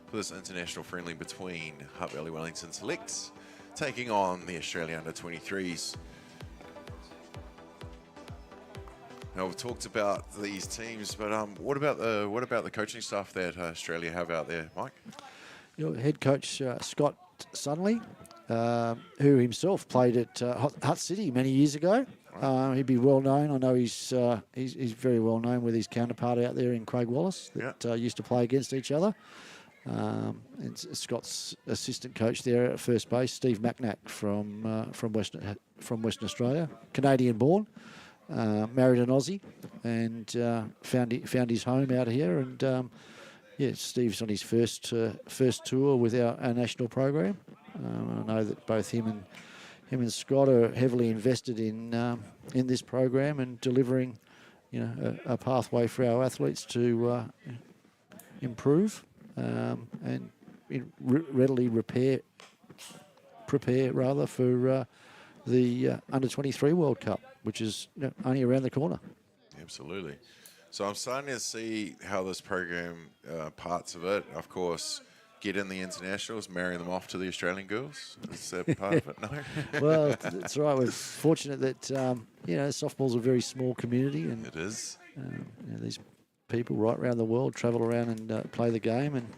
for this international friendly between Hutt Valley Wellington Selects taking on the Australia Under-23s. Now, we've talked about these teams, but what about the coaching staff that Australia have out there, Mike? Your head coach Scott Sunley, who himself played at Hutt City many years ago. He'd be well known. I know he's very well known with his counterpart out there in Craig Wallace that used to play against each other. And Scott's assistant coach there at first base, Steve Macnack from Western Australia, Canadian born, married an Aussie, and found his home out here. And Steve's on his first tour with our national program. I know that both him and Scott are heavily invested in this program and delivering, a pathway for our athletes to improve and readily prepare rather for the Under-23 World Cup, which is only around the corner. Absolutely. So I'm starting to see how this program, parts of it, of course, get in the internationals, marry them off to the Australian girls. Is that part of it? No. Well, that's right. We're fortunate that softball's a very small community, and it is. These people right around the world travel around and play the game, and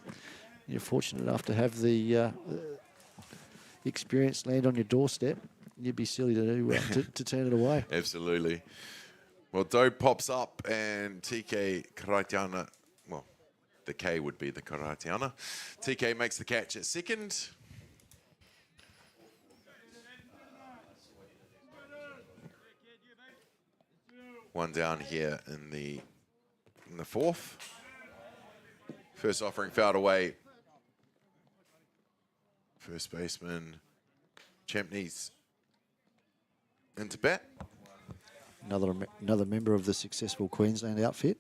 you're fortunate enough to have the experience land on your doorstep. You'd be silly to turn it away. Absolutely. Well, Doe pops up, and TK Karatiana, well, the K would be the Karatiana. TK makes the catch at second. One down here in the fourth. First offering fouled away. First baseman Champney's into bat. Another member of the successful Queensland outfit.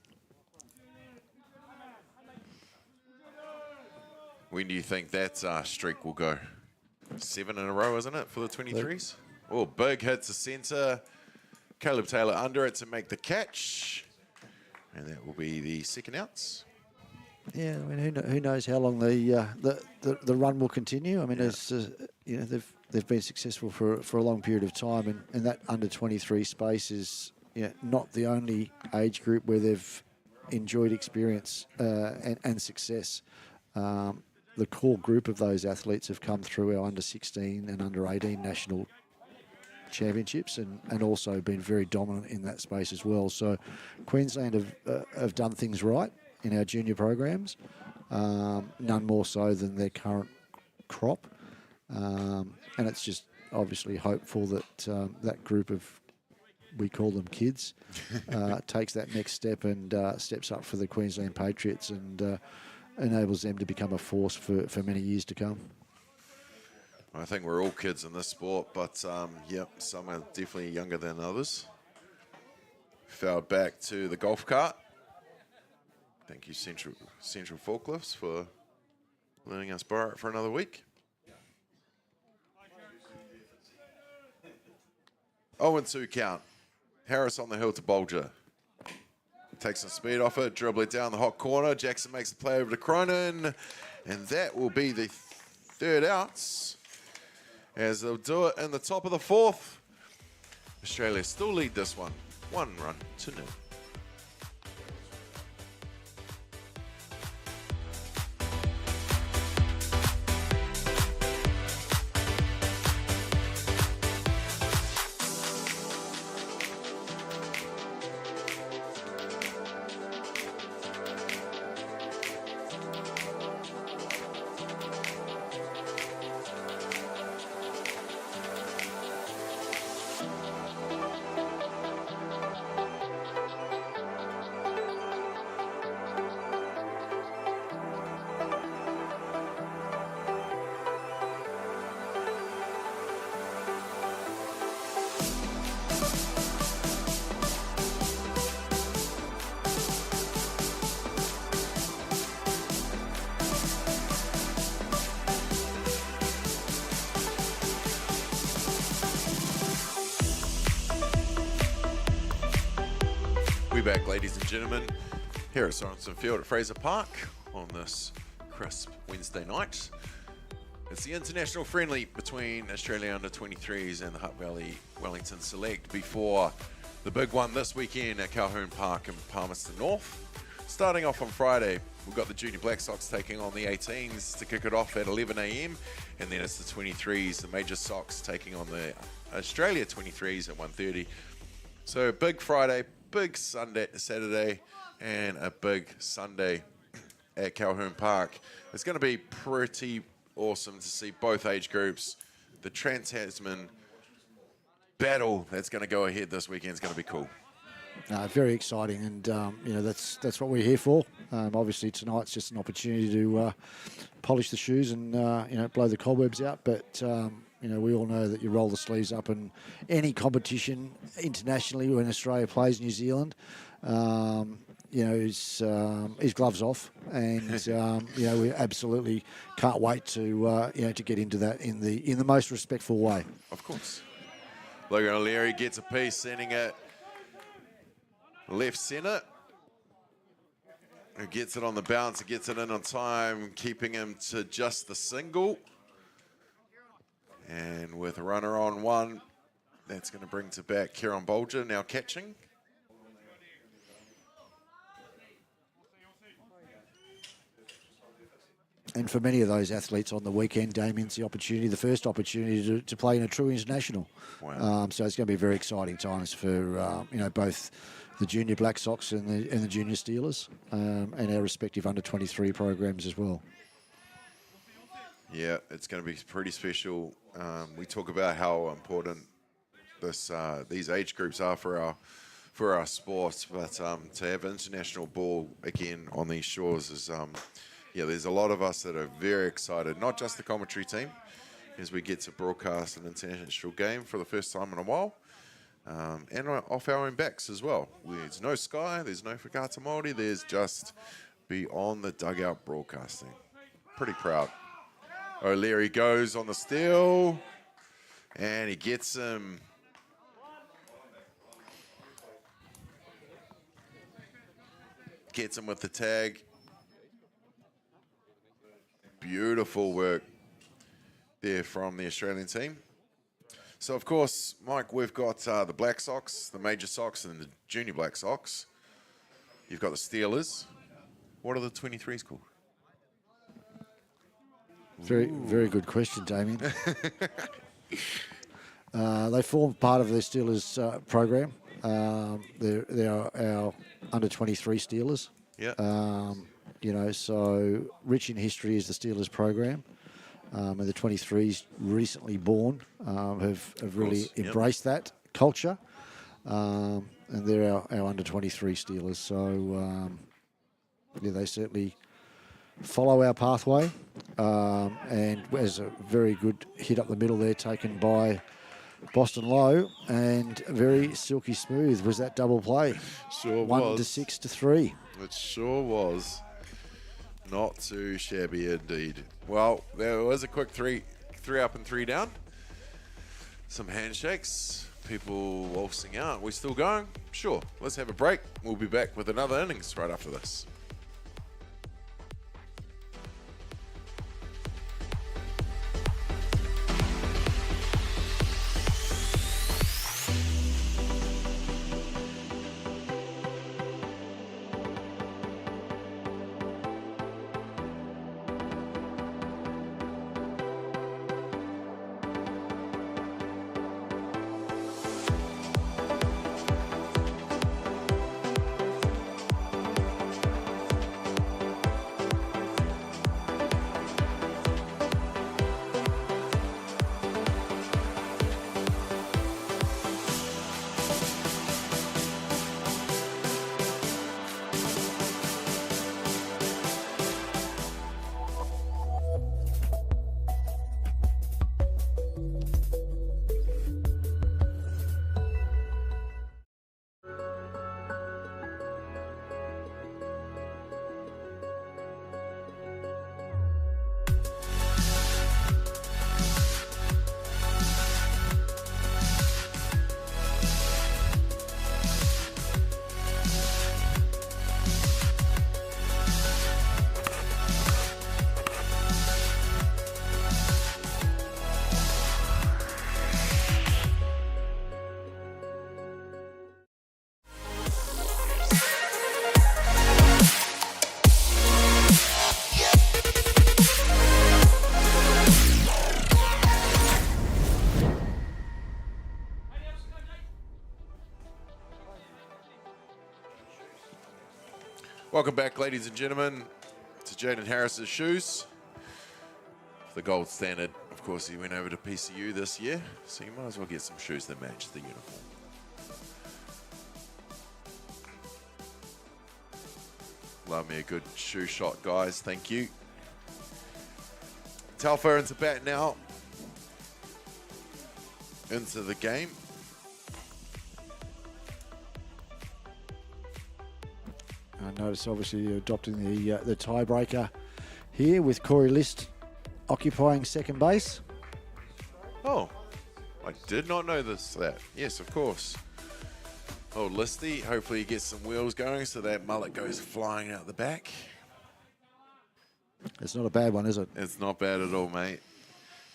When do you think that streak will go? 7 in a row, isn't it, for the 23s? Oh, big hits the centre. Caleb Taylor under it to make the catch. And that will be the second outs. Yeah, I mean, who knows how long the run will continue. I mean, they've been successful for a long period of time, and that Under-23 space is not the only age group where they've enjoyed experience and success. The core group of those athletes have come through our Under-16 and Under-18 national championships and also been very dominant in that space as well. So Queensland have done things right in our junior programs, none more so than their current crop. And it's just obviously hopeful that that group of, we call them kids, takes that next step and steps up for the Queensland Patriots and enables them to become a force for many years to come. I think we're all kids in this sport, but some are definitely younger than others. Fouled back to the golf cart. Thank you, Central Forklifts, for letting us borrow it for another week. 0-2 count. Harris on the hill to Bolger. Takes some speed off it, dribble it down the hot corner. Jackson makes the play over to Cronin, and that will be the third outs, as they'll do it in the top of the fourth. Australia still lead this one, 1-0. Back, ladies and gentlemen, Here at Sorensen Field at Fraser Park on this crisp Wednesday night. It's the international friendly between Australia under-23s and the Hutt Valley Wellington Select before the big one this weekend at Calhoun Park in Palmerston North. Starting off on Friday, we've got the Junior Black Sox taking on the 18s to kick it off at 11 a.m. And then it's the 23s, the Major Sox, taking on the Australia 23s at 1:30. So big Friday, big Saturday, and a big Sunday at Calhoun Park. It's going to be pretty awesome to see both age groups. The Trans-Tasman battle that's going to go ahead this weekend is going to be cool. Very exciting, and you know, that's what we're here for. Obviously tonight's just an opportunity to polish the shoes and you know, blow the cobwebs out. But you know, we all know that you roll the sleeves up in any competition internationally when Australia plays New Zealand. You know, his gloves off, and you know, we absolutely can't wait to you know, to get into that in the most respectful way. Of course. Logan O'Leary gets a piece, sending it left centre. Who gets it on the bounce, and gets it in on time, keeping him to just the single. And with a runner on one, that's going to bring to back Kieran Bolger, now catching. And for many of those athletes on the weekend, Damien's the first opportunity to play in a true international. Wow. So it's going to be very exciting times for you know, both the Junior Black Sox and the Junior Steelers, and our respective under-23 programs as well. Yeah, it's going to be pretty special. We talk about how important these age groups are for our sports, but to have international ball again on these shores is. Yeah, there's a lot of us that are very excited, not just the commentary team, as we get to broadcast an international game for the first time in a while, and off our own backs as well. There's no Sky, there's no Whakaata Māori, there's just beyond the dugout broadcasting. Pretty proud. O'Leary goes on the steal, and he gets him. Gets him with the tag. Beautiful work there from the Australian team. So, of course, Mike, we've got the Black Sox, the Major Sox, and the Junior Black Sox. You've got the Steelers. What are the 23s called? Very good question, Damien. They form part of the Steelers program. They are our under-23 Steelers. Yeah. You know, so rich in history is the Steelers program, and the 23s recently born have really embraced that culture, and they're our under-23 Steelers. So yeah, they certainly follow our pathway, and there's a very good hit up the middle there taken by Boston Low, and very silky smooth was that double play. Sure was. 1 to 6 to 3. It sure was. Not too shabby indeed. Well, there was a quick three up and 3 down. Some handshakes. People waltzing out. We still going? Sure. Let's have a break. We'll be back with another innings right after this. Welcome back, ladies and gentlemen, to Jaden Harris's shoes. The gold standard. Of course, he went over to PCU this year, so you might as well get some shoes that match the uniform. Love me a good shoe shot, guys. Thank you. Telfer into bat now. Into the game. I notice obviously you're adopting the tiebreaker here with Corey List occupying second base. Oh, I did not know that. Yes, of course. Oh, Listy, hopefully he gets some wheels going so that mullet goes flying out the back. It's not a bad one, is it? It's not bad at all, mate.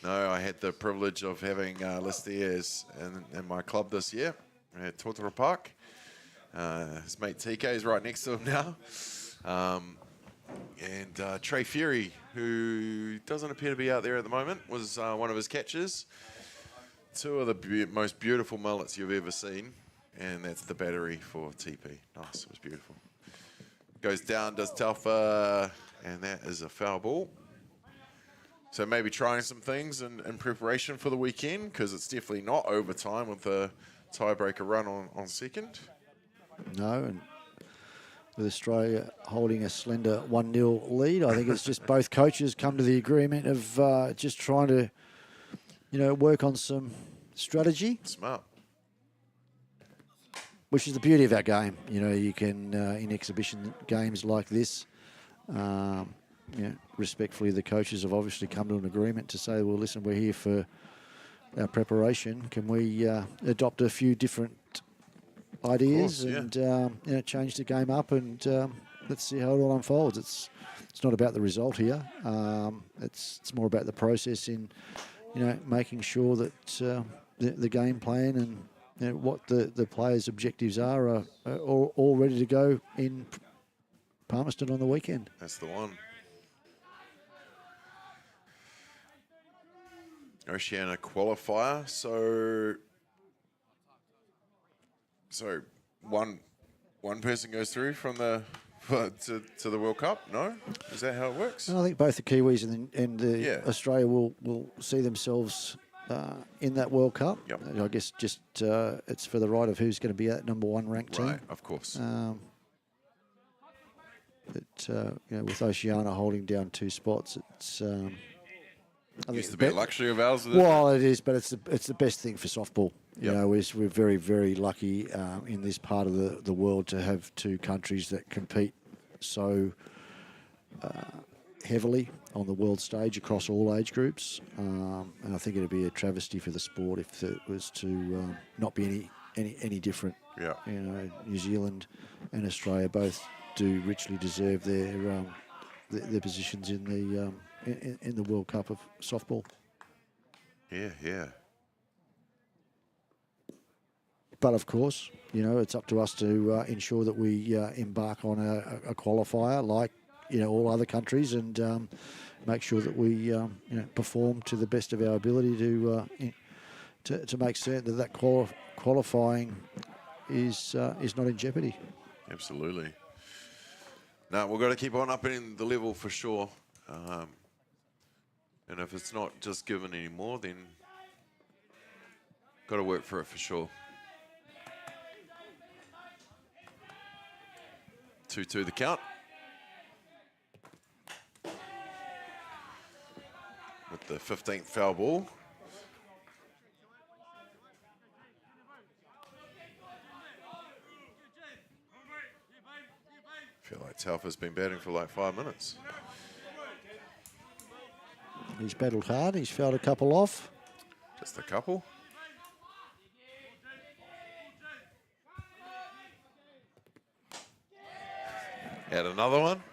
No, I had the privilege of having Listy as in my club this year at Totara Park. His mate TK is right next to him now. And Trey Fury, who doesn't appear to be out there at the moment, was one of his catches. Two of the most beautiful mullets you've ever seen. And that's the battery for TP. Nice, it was beautiful. Goes down, does Telfer, and that is a foul ball. So maybe trying some things in preparation for the weekend, because it's definitely not overtime with the tiebreaker run on second. No, and with Australia holding a slender 1-0 lead, I think it's just both coaches come to the agreement of just trying to, work on some strategy. Smart. Which is the beauty of our game. You can, in exhibition games like this, respectfully, the coaches have obviously come to an agreement to say, well, listen, we're here for our preparation. Can we adopt a few different ideas and change the game up, and let's see how it all unfolds. It's not about the result here. It's more about the process in, making sure that the game plan and what the players' objectives are all ready to go in Palmerston on the weekend. That's the one. Oceania qualifier. So one person goes through from the to the World Cup. No, is that how it works? And I think both the Kiwis and Australia will see themselves in that World Cup. Yep. I guess just it's for the right of who's going to be that number one ranked team. Right, of course. With Oceania holding down 2 spots, it's. It used to be a luxury of ours. Well, it is, but it's the best thing for softball. We're very, very lucky in this part of the world to have 2 countries that compete so heavily on the world stage across all age groups. And I think it'd be a travesty for the sport if it was to not be any different. Yeah. New Zealand and Australia both do richly deserve their positions in the World Cup of softball. Yeah. But of course, it's up to us to ensure that we embark on a qualifier like all other countries, and make sure that we perform to the best of our ability to make certain that qualifying is not in jeopardy. Absolutely. No, we've got to keep on upping the level for sure. And if it's not just given anymore, then got to work for it for sure. 2-2 the count. With the 15th foul ball. I feel like Telfer's been batting for like 5 minutes. He's battled hard. He's fouled a couple off. Just a couple. Add another one.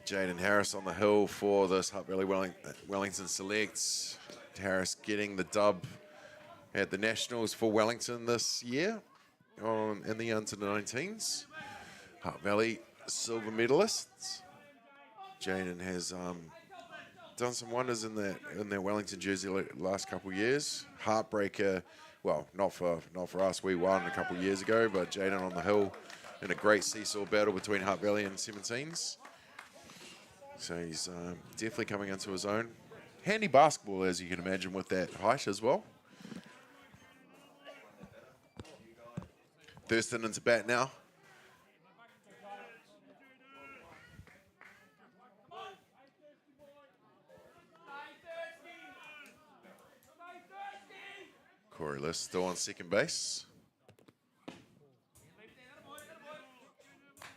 Jaden Harris on the hill for this Hutt Valley Wellington Selects. Harris getting the dub at the Nationals for Wellington this year in the under-19s. Hutt Valley silver medalists. Jaden has done some wonders in their Wellington jersey last couple of years. Heartbreaker well, not for us. We won a couple of years ago, but Jaden on the hill in a great seesaw battle between Hutt Valley and 17s. So he's definitely coming into his own. Handy basketball, as you can imagine, with that height as well. Thurston into bat now. Corey List still on second base.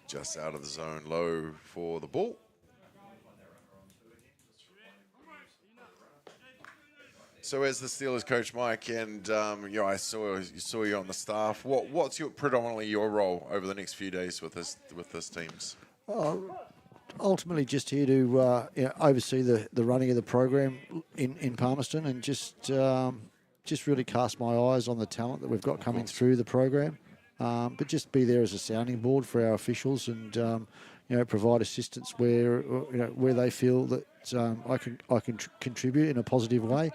Just out of the zone, low for the ball. So as the Steelers coach, Mike, and I saw you on the staff. What's predominantly your role over the next few days with this teams? Ultimately, just here to oversee the running of the program in Palmerston, and just really cast my eyes on the talent that we've got coming through the program. But just be there as a sounding board for our officials, and provide assistance where they feel that I can contribute in a positive way.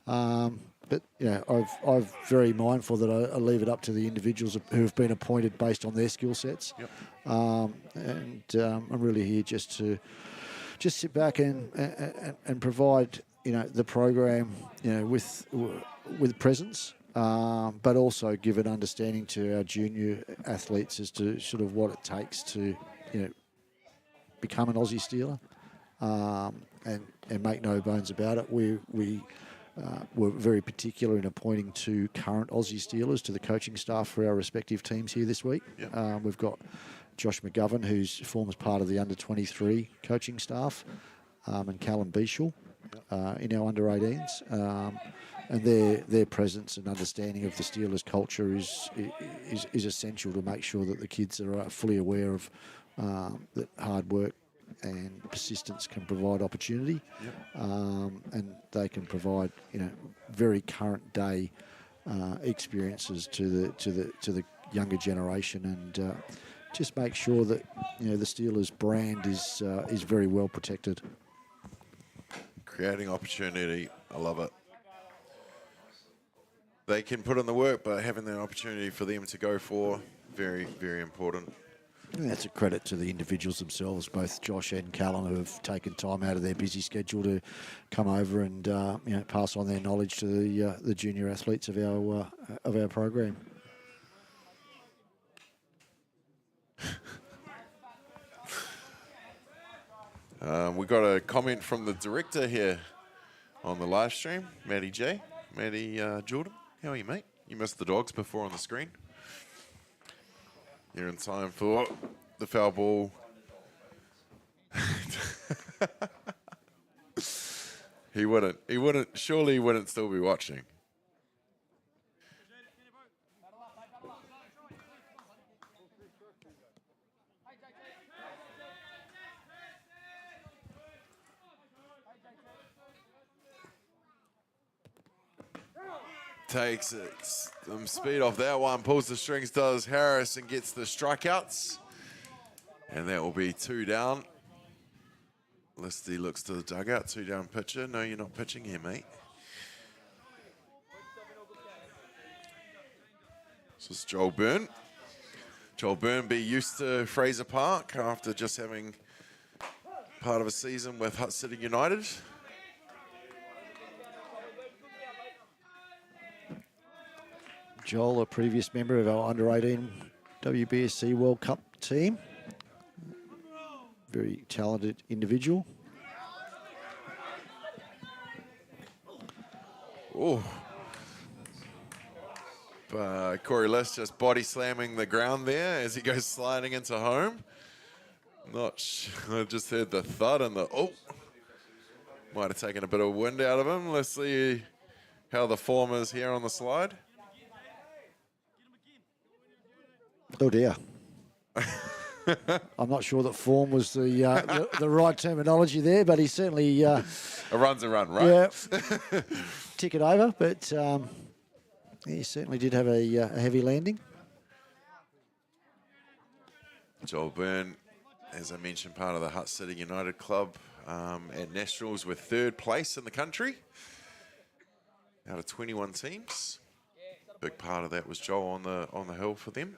But I'm very mindful that I leave it up to the individuals who have been appointed based on their skill sets. Yep. I'm really here just to sit back and provide the program with presence, but also give an understanding to our junior athletes as to sort of what it takes to become an Aussie Steeler, and make no bones about it. We're very particular in appointing 2 current Aussie Steelers to the coaching staff for our respective teams here this week. Yep. We've got Josh McGovern, who forms part of the under-23 coaching staff, and Callum Beashall in our under-18s. And their presence and understanding of the Steelers culture is essential to make sure that the kids are fully aware of that hard work and persistence can provide opportunity. Yep. And they can provide very current day experiences to the younger generation, and just make sure that the Steelers brand is very well protected. Creating opportunity, I love it. They can put in the work, but having that opportunity for them to go for, very, very important. And that's a credit to the individuals themselves, both Josh and Callum, who have taken time out of their busy schedule to come over and pass on their knowledge to the junior athletes of our program. We got a comment from the director here on the live stream, Matty J. Matty Jordan, how are you, mate? You missed the dogs before on the screen. You're in time for the foul ball. He wouldn't. Surely he wouldn't still be watching. Takes it, some speed off that one, pulls the strings, does Harris, and gets the strikeouts. And that will be 2 down. Listy looks to the dugout, 2 down pitcher. No, you're not pitching here, mate. So it's Joel Byrne. Joel Byrne be used to Fraser Park after just having part of a season with Hutt City United. Joel, a previous member of our under-18 WBSC World Cup team. Very talented individual. Oh. Corey List just body slamming the ground there as he goes sliding into home. I just heard the thud and might have taken a bit of wind out of him. Let's see how the form is here on the slide. Oh dear. I'm not sure that form was the right terminology there, but he certainly... a run's a run, right? Yeah. Tick it over, but he certainly did have a heavy landing. Joel Byrne, as I mentioned, part of the Hutt City United Club at Nationals with 3rd place in the country out of 21 teams. Big part of that was Joel on the hill for them.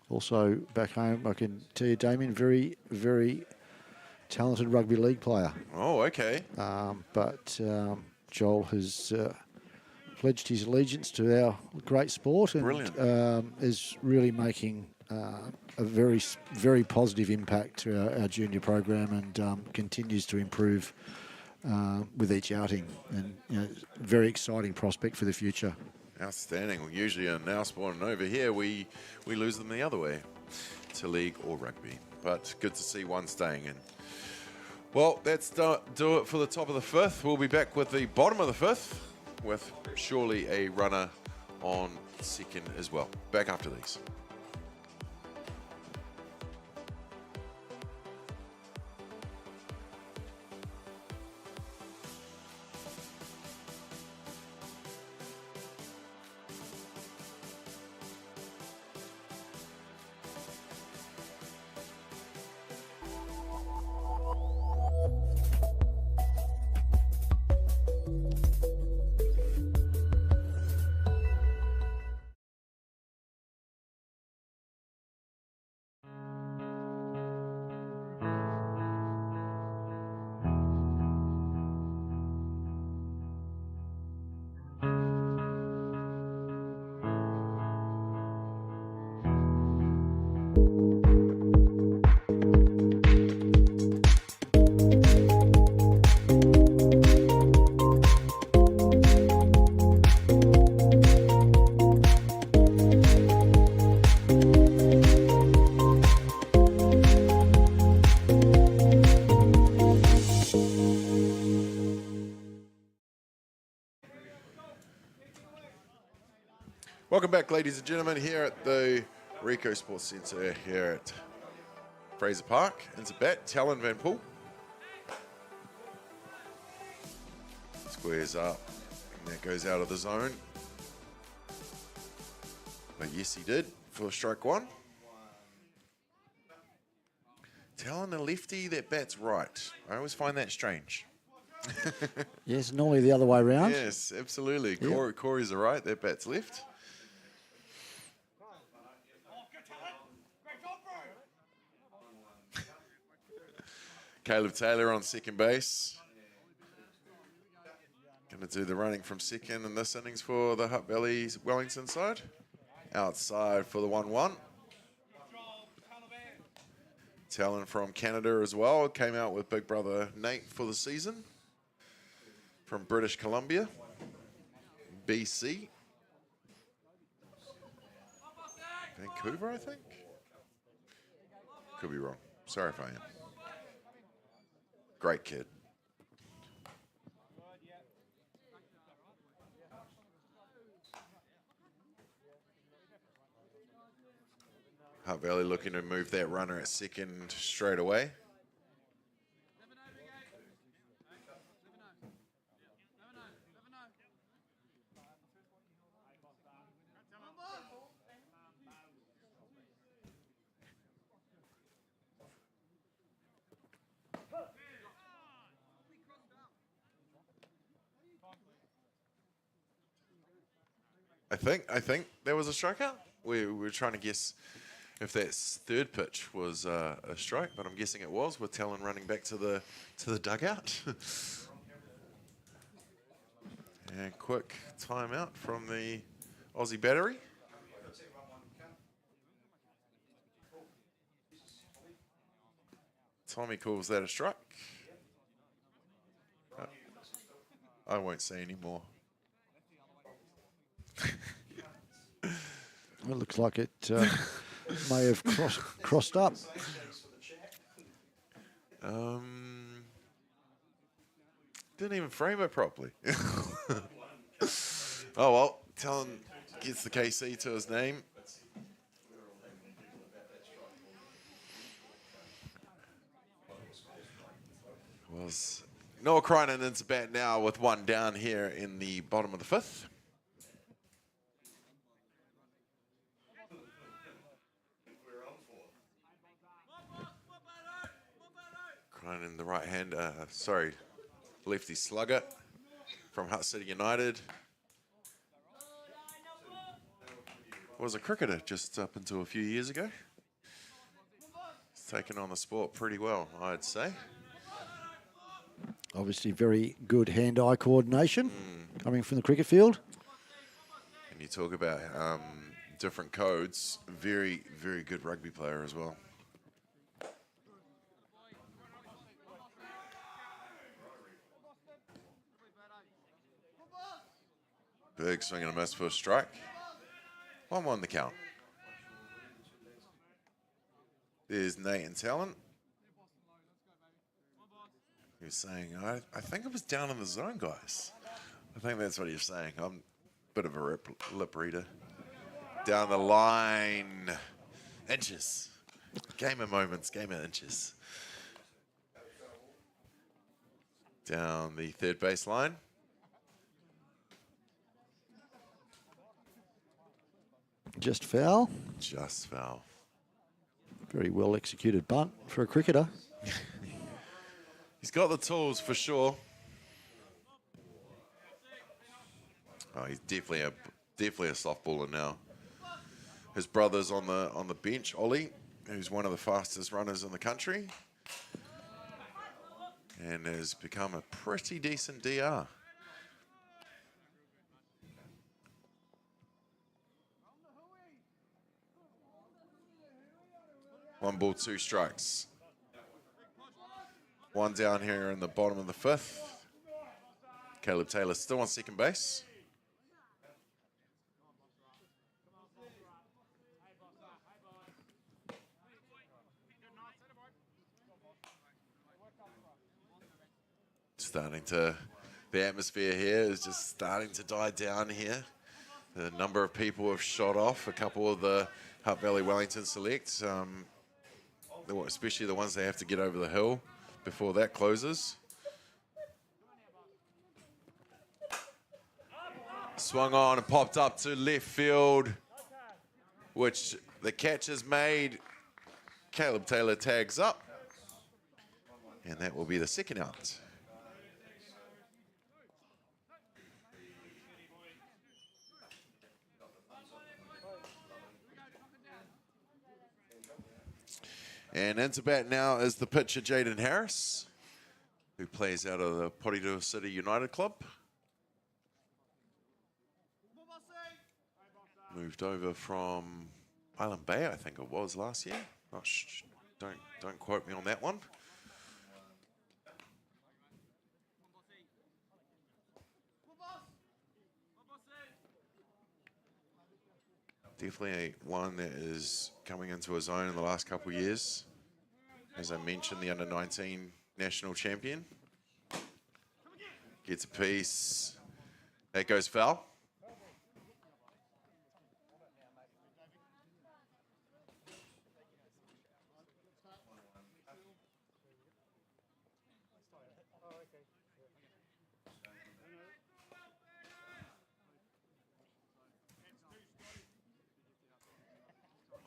Also back home, I can tell you, Damien, very, very talented rugby league player. Oh, okay. But Joel has pledged his allegiance to our great sport and is really making a very, very positive impact to our junior program and continues to improve with each outing. And very exciting prospect for the future. Outstanding. Well, usually in our sport and over here, we lose them the other way to league or rugby. But good to see one staying in. Well, that's do it for the top of the fifth. We'll be back with the bottom of the fifth with surely a runner on second as well. Back after these. Welcome back, ladies and gentlemen, here at the Rico Sports Centre here at Fraser Park. It's a bat, Talon Van Poel. Squares up, and that goes out of the zone. But yes, he did for strike one. Talon the lefty, that bat's right. I always find that strange. Yes, normally the other way around. Yes, absolutely. Yep. Corey's the right, that bat's left. Caleb Taylor on second base. Going to do the running from second in this innings for the Hutt Valley Wellington side. Outside for the 1-1. Talon from Canada as well. Came out with big brother Nate for the season. From British Columbia. BC. Vancouver, I think. Could be wrong. Sorry if I am. Great kid. Hutt Valley looking to move that runner at second straight away. I think there was a strikeout. We were trying to guess if that third pitch was a strike, but I'm guessing it was with Talon running back to the dugout. And quick timeout from the Aussie battery. Tommy calls that a strike. I won't say any more. It looks like it may have crossed up. Didn't even frame it properly. Oh well, Talon gets the KC to his name. Was Noah Kryninen's bat now with one down here in the bottom of the fifth. Krynen, the right hand, lefty slugger. from Hutt City United. Was a cricketer just up until a few years ago. He's taken on the sport pretty well, I'd say. Obviously very good hand-eye coordination coming from the cricket field. And you talk about different codes, very, very good rugby player as well. Big swing and a miss for a strike. 1-1 the count. There's Nate and Talent. He was saying, I think it was down in the zone, guys. I think that's what he was saying. I'm a bit of a lip reader. Down the line. Inches. Game of moments, game of inches. Down the third base line. Just foul. Just foul. Very well executed bunt for a cricketer. He's got the tools for sure. Oh, he's definitely a softballer now. His brother's on the bench, Ollie, who's one of the fastest runners in the country, and has become a pretty decent DR. One ball, two strikes. One down here in the bottom of the fifth. Caleb Taylor still on second base. The atmosphere here is just starting to die down here. The number of people have shot off. A couple of the Hutt Valley Wellington selects, especially the ones they have to get over the hill before that closes. Swung on and popped up to left field, which the catch is made. Caleb Taylor tags up, and that will be the second out. And into bat now is the pitcher, Jaden Harris, who plays out of the Porirua City United Club. Moved over from Island Bay, I think it was last year. Don't quote me on that one. Definitely one that is coming into his own in the last couple of years. As I mentioned, the under-19 national champion. Gets a piece. That goes foul.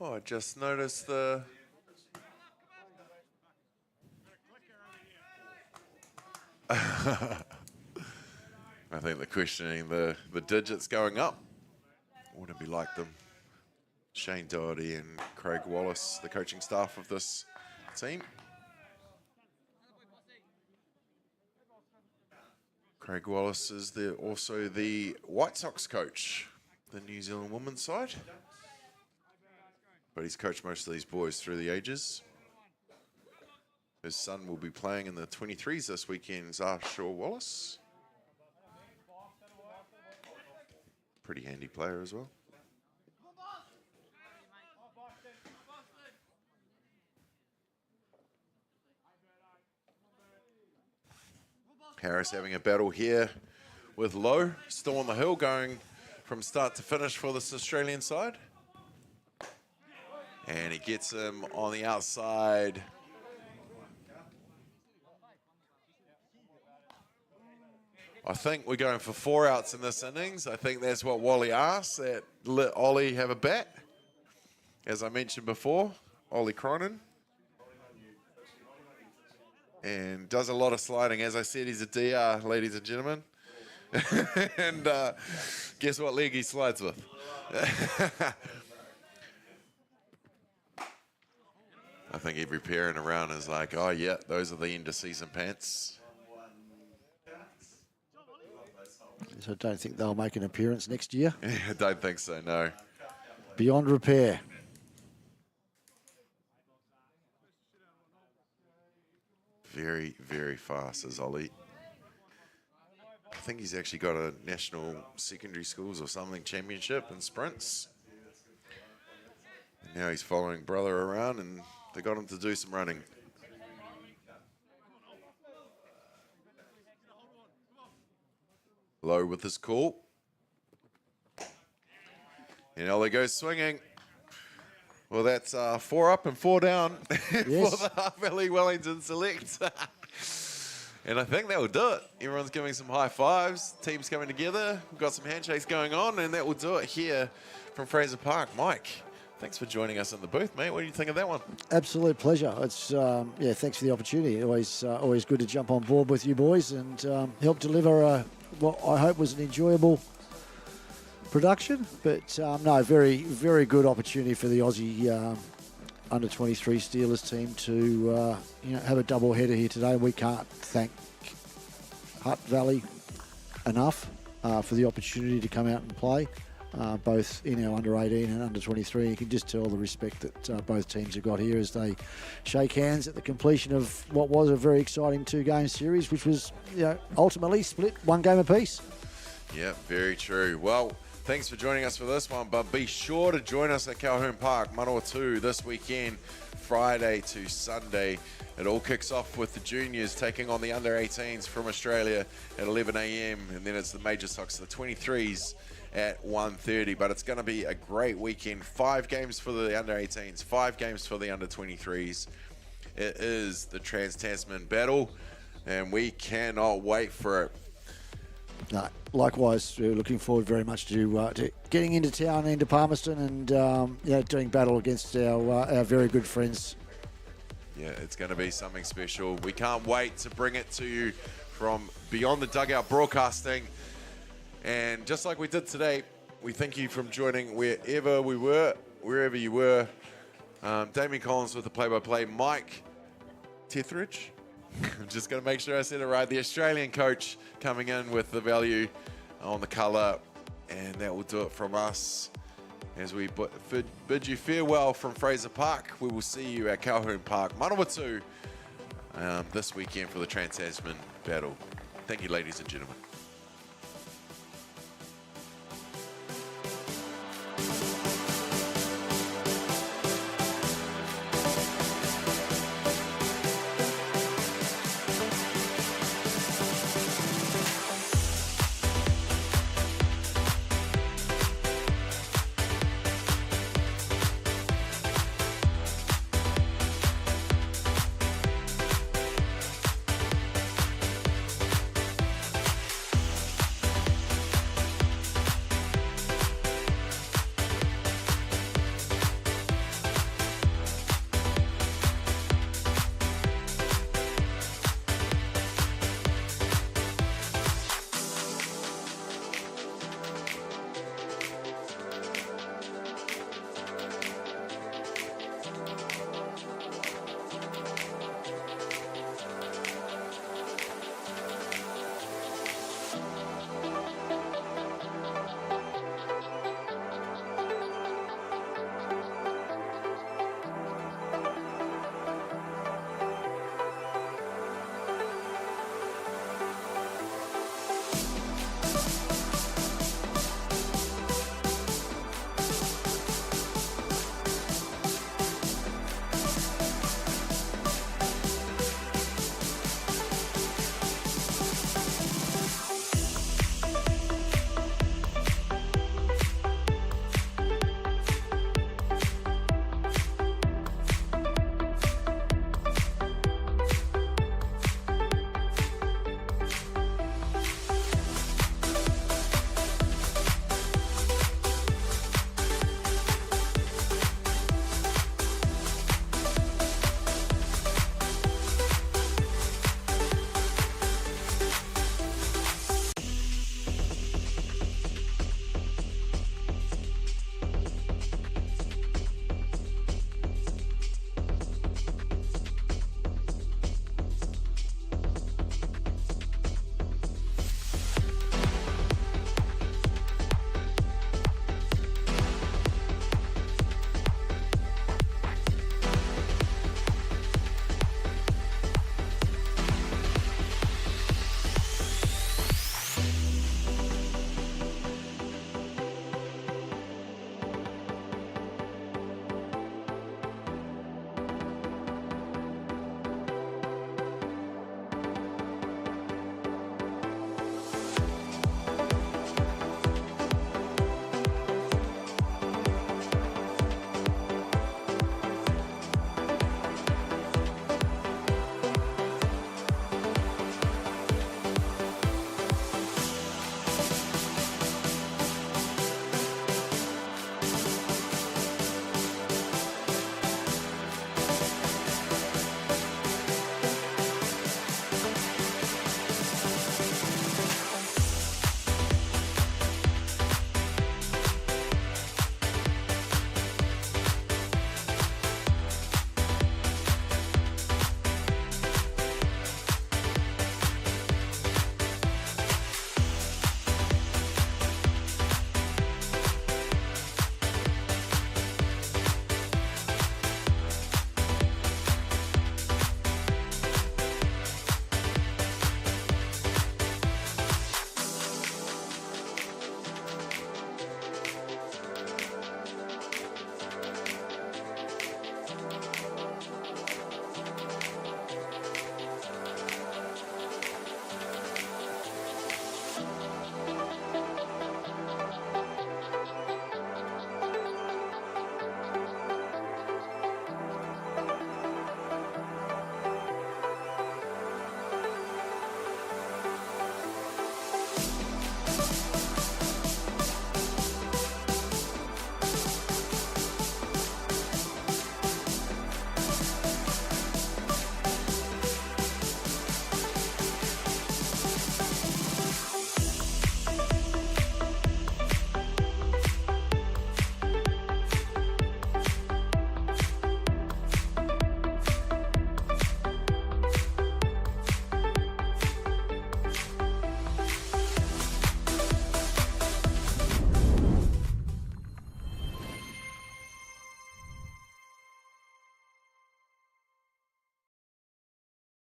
Oh, I just noticed the... I think they're questioning the digits going up. Would it be like them? Shane Doherty and Craig Wallace, the coaching staff of this team. Craig Wallace is also the White Sox coach, the New Zealand women's side. But he's coached most of these boys through the ages. His son will be playing in the 23s this weekend, Zarshaw Wallace. Pretty handy player as well. Harris having a battle here with Lowe, still on the hill, going from start to finish for this Australian side. And he gets him on the outside. I think we're going for 4 outs in this innings. I think that's what Wally asked, that let Ollie have a bat. As I mentioned before, Ollie Cronin. And does a lot of sliding. As I said, he's a DR, ladies and gentlemen. And guess what leg he slides with? I think every parent around is like, oh yeah, those are the end of season pants. So I don't think they'll make an appearance next year. I don't think so, no. Beyond repair. Very, very fast is Ollie. I think he's actually got a national secondary schools or something championship in sprints. And now he's following brother around, and they got him to do some running. Low with his call. And Ollie goes swinging. Well, that's 4 up and 4 down Yes. for the Hutt Valley Wellington Select. And I think that will do it. Everyone's giving some high fives. Teams coming together. We've got some handshakes going on, and that will do it here from Fraser Park. Mike, thanks for joining us in the booth, mate. What do you think of that one? Absolute pleasure. It's yeah, thanks for the opportunity. Always good to jump on board with you boys and help deliver what I hope was an enjoyable production. But no, very good opportunity for the Aussie under-23 Steelers team to have a double header here today. We can't thank Hutt Valley enough for the opportunity to come out and play, both in our under-18 and under-23. You can just tell the respect that both teams have got here as they shake hands at the completion of what was a very exciting 2-game series, which was ultimately split 1 game apiece. Yeah, very true. Well, thanks for joining us for this one, but be sure to join us at Calhoun Park, Manawatu, this weekend, Friday to Sunday. It all kicks off with the juniors taking on the under-18s from Australia at 11 a.m. and then it's the major socks, the 23s at 1:30. But it's going to be a great weekend. 5 games for the under-18s, 5 games for the under-23s. It is the Trans-Tasman battle, and we cannot wait for it. No, likewise, we're looking forward very much to getting into town, into Palmerston, and doing battle against our very good friends. Yeah, it's going to be something special. We can't wait to bring it to you from Beyond the Dugout Broadcasting. And just like we did today, we thank you from joining wherever you were. Damien Collins with the play-by-play. Mike Tetheridge. I'm just going to make sure I said it right. The Australian coach coming in with the value on the colour. And that will do it from us. As we bid you farewell from Fraser Park, we will see you at Calhoun Park, Manawatu, this weekend for the Trans-Tasman battle. Thank you, ladies and gentlemen.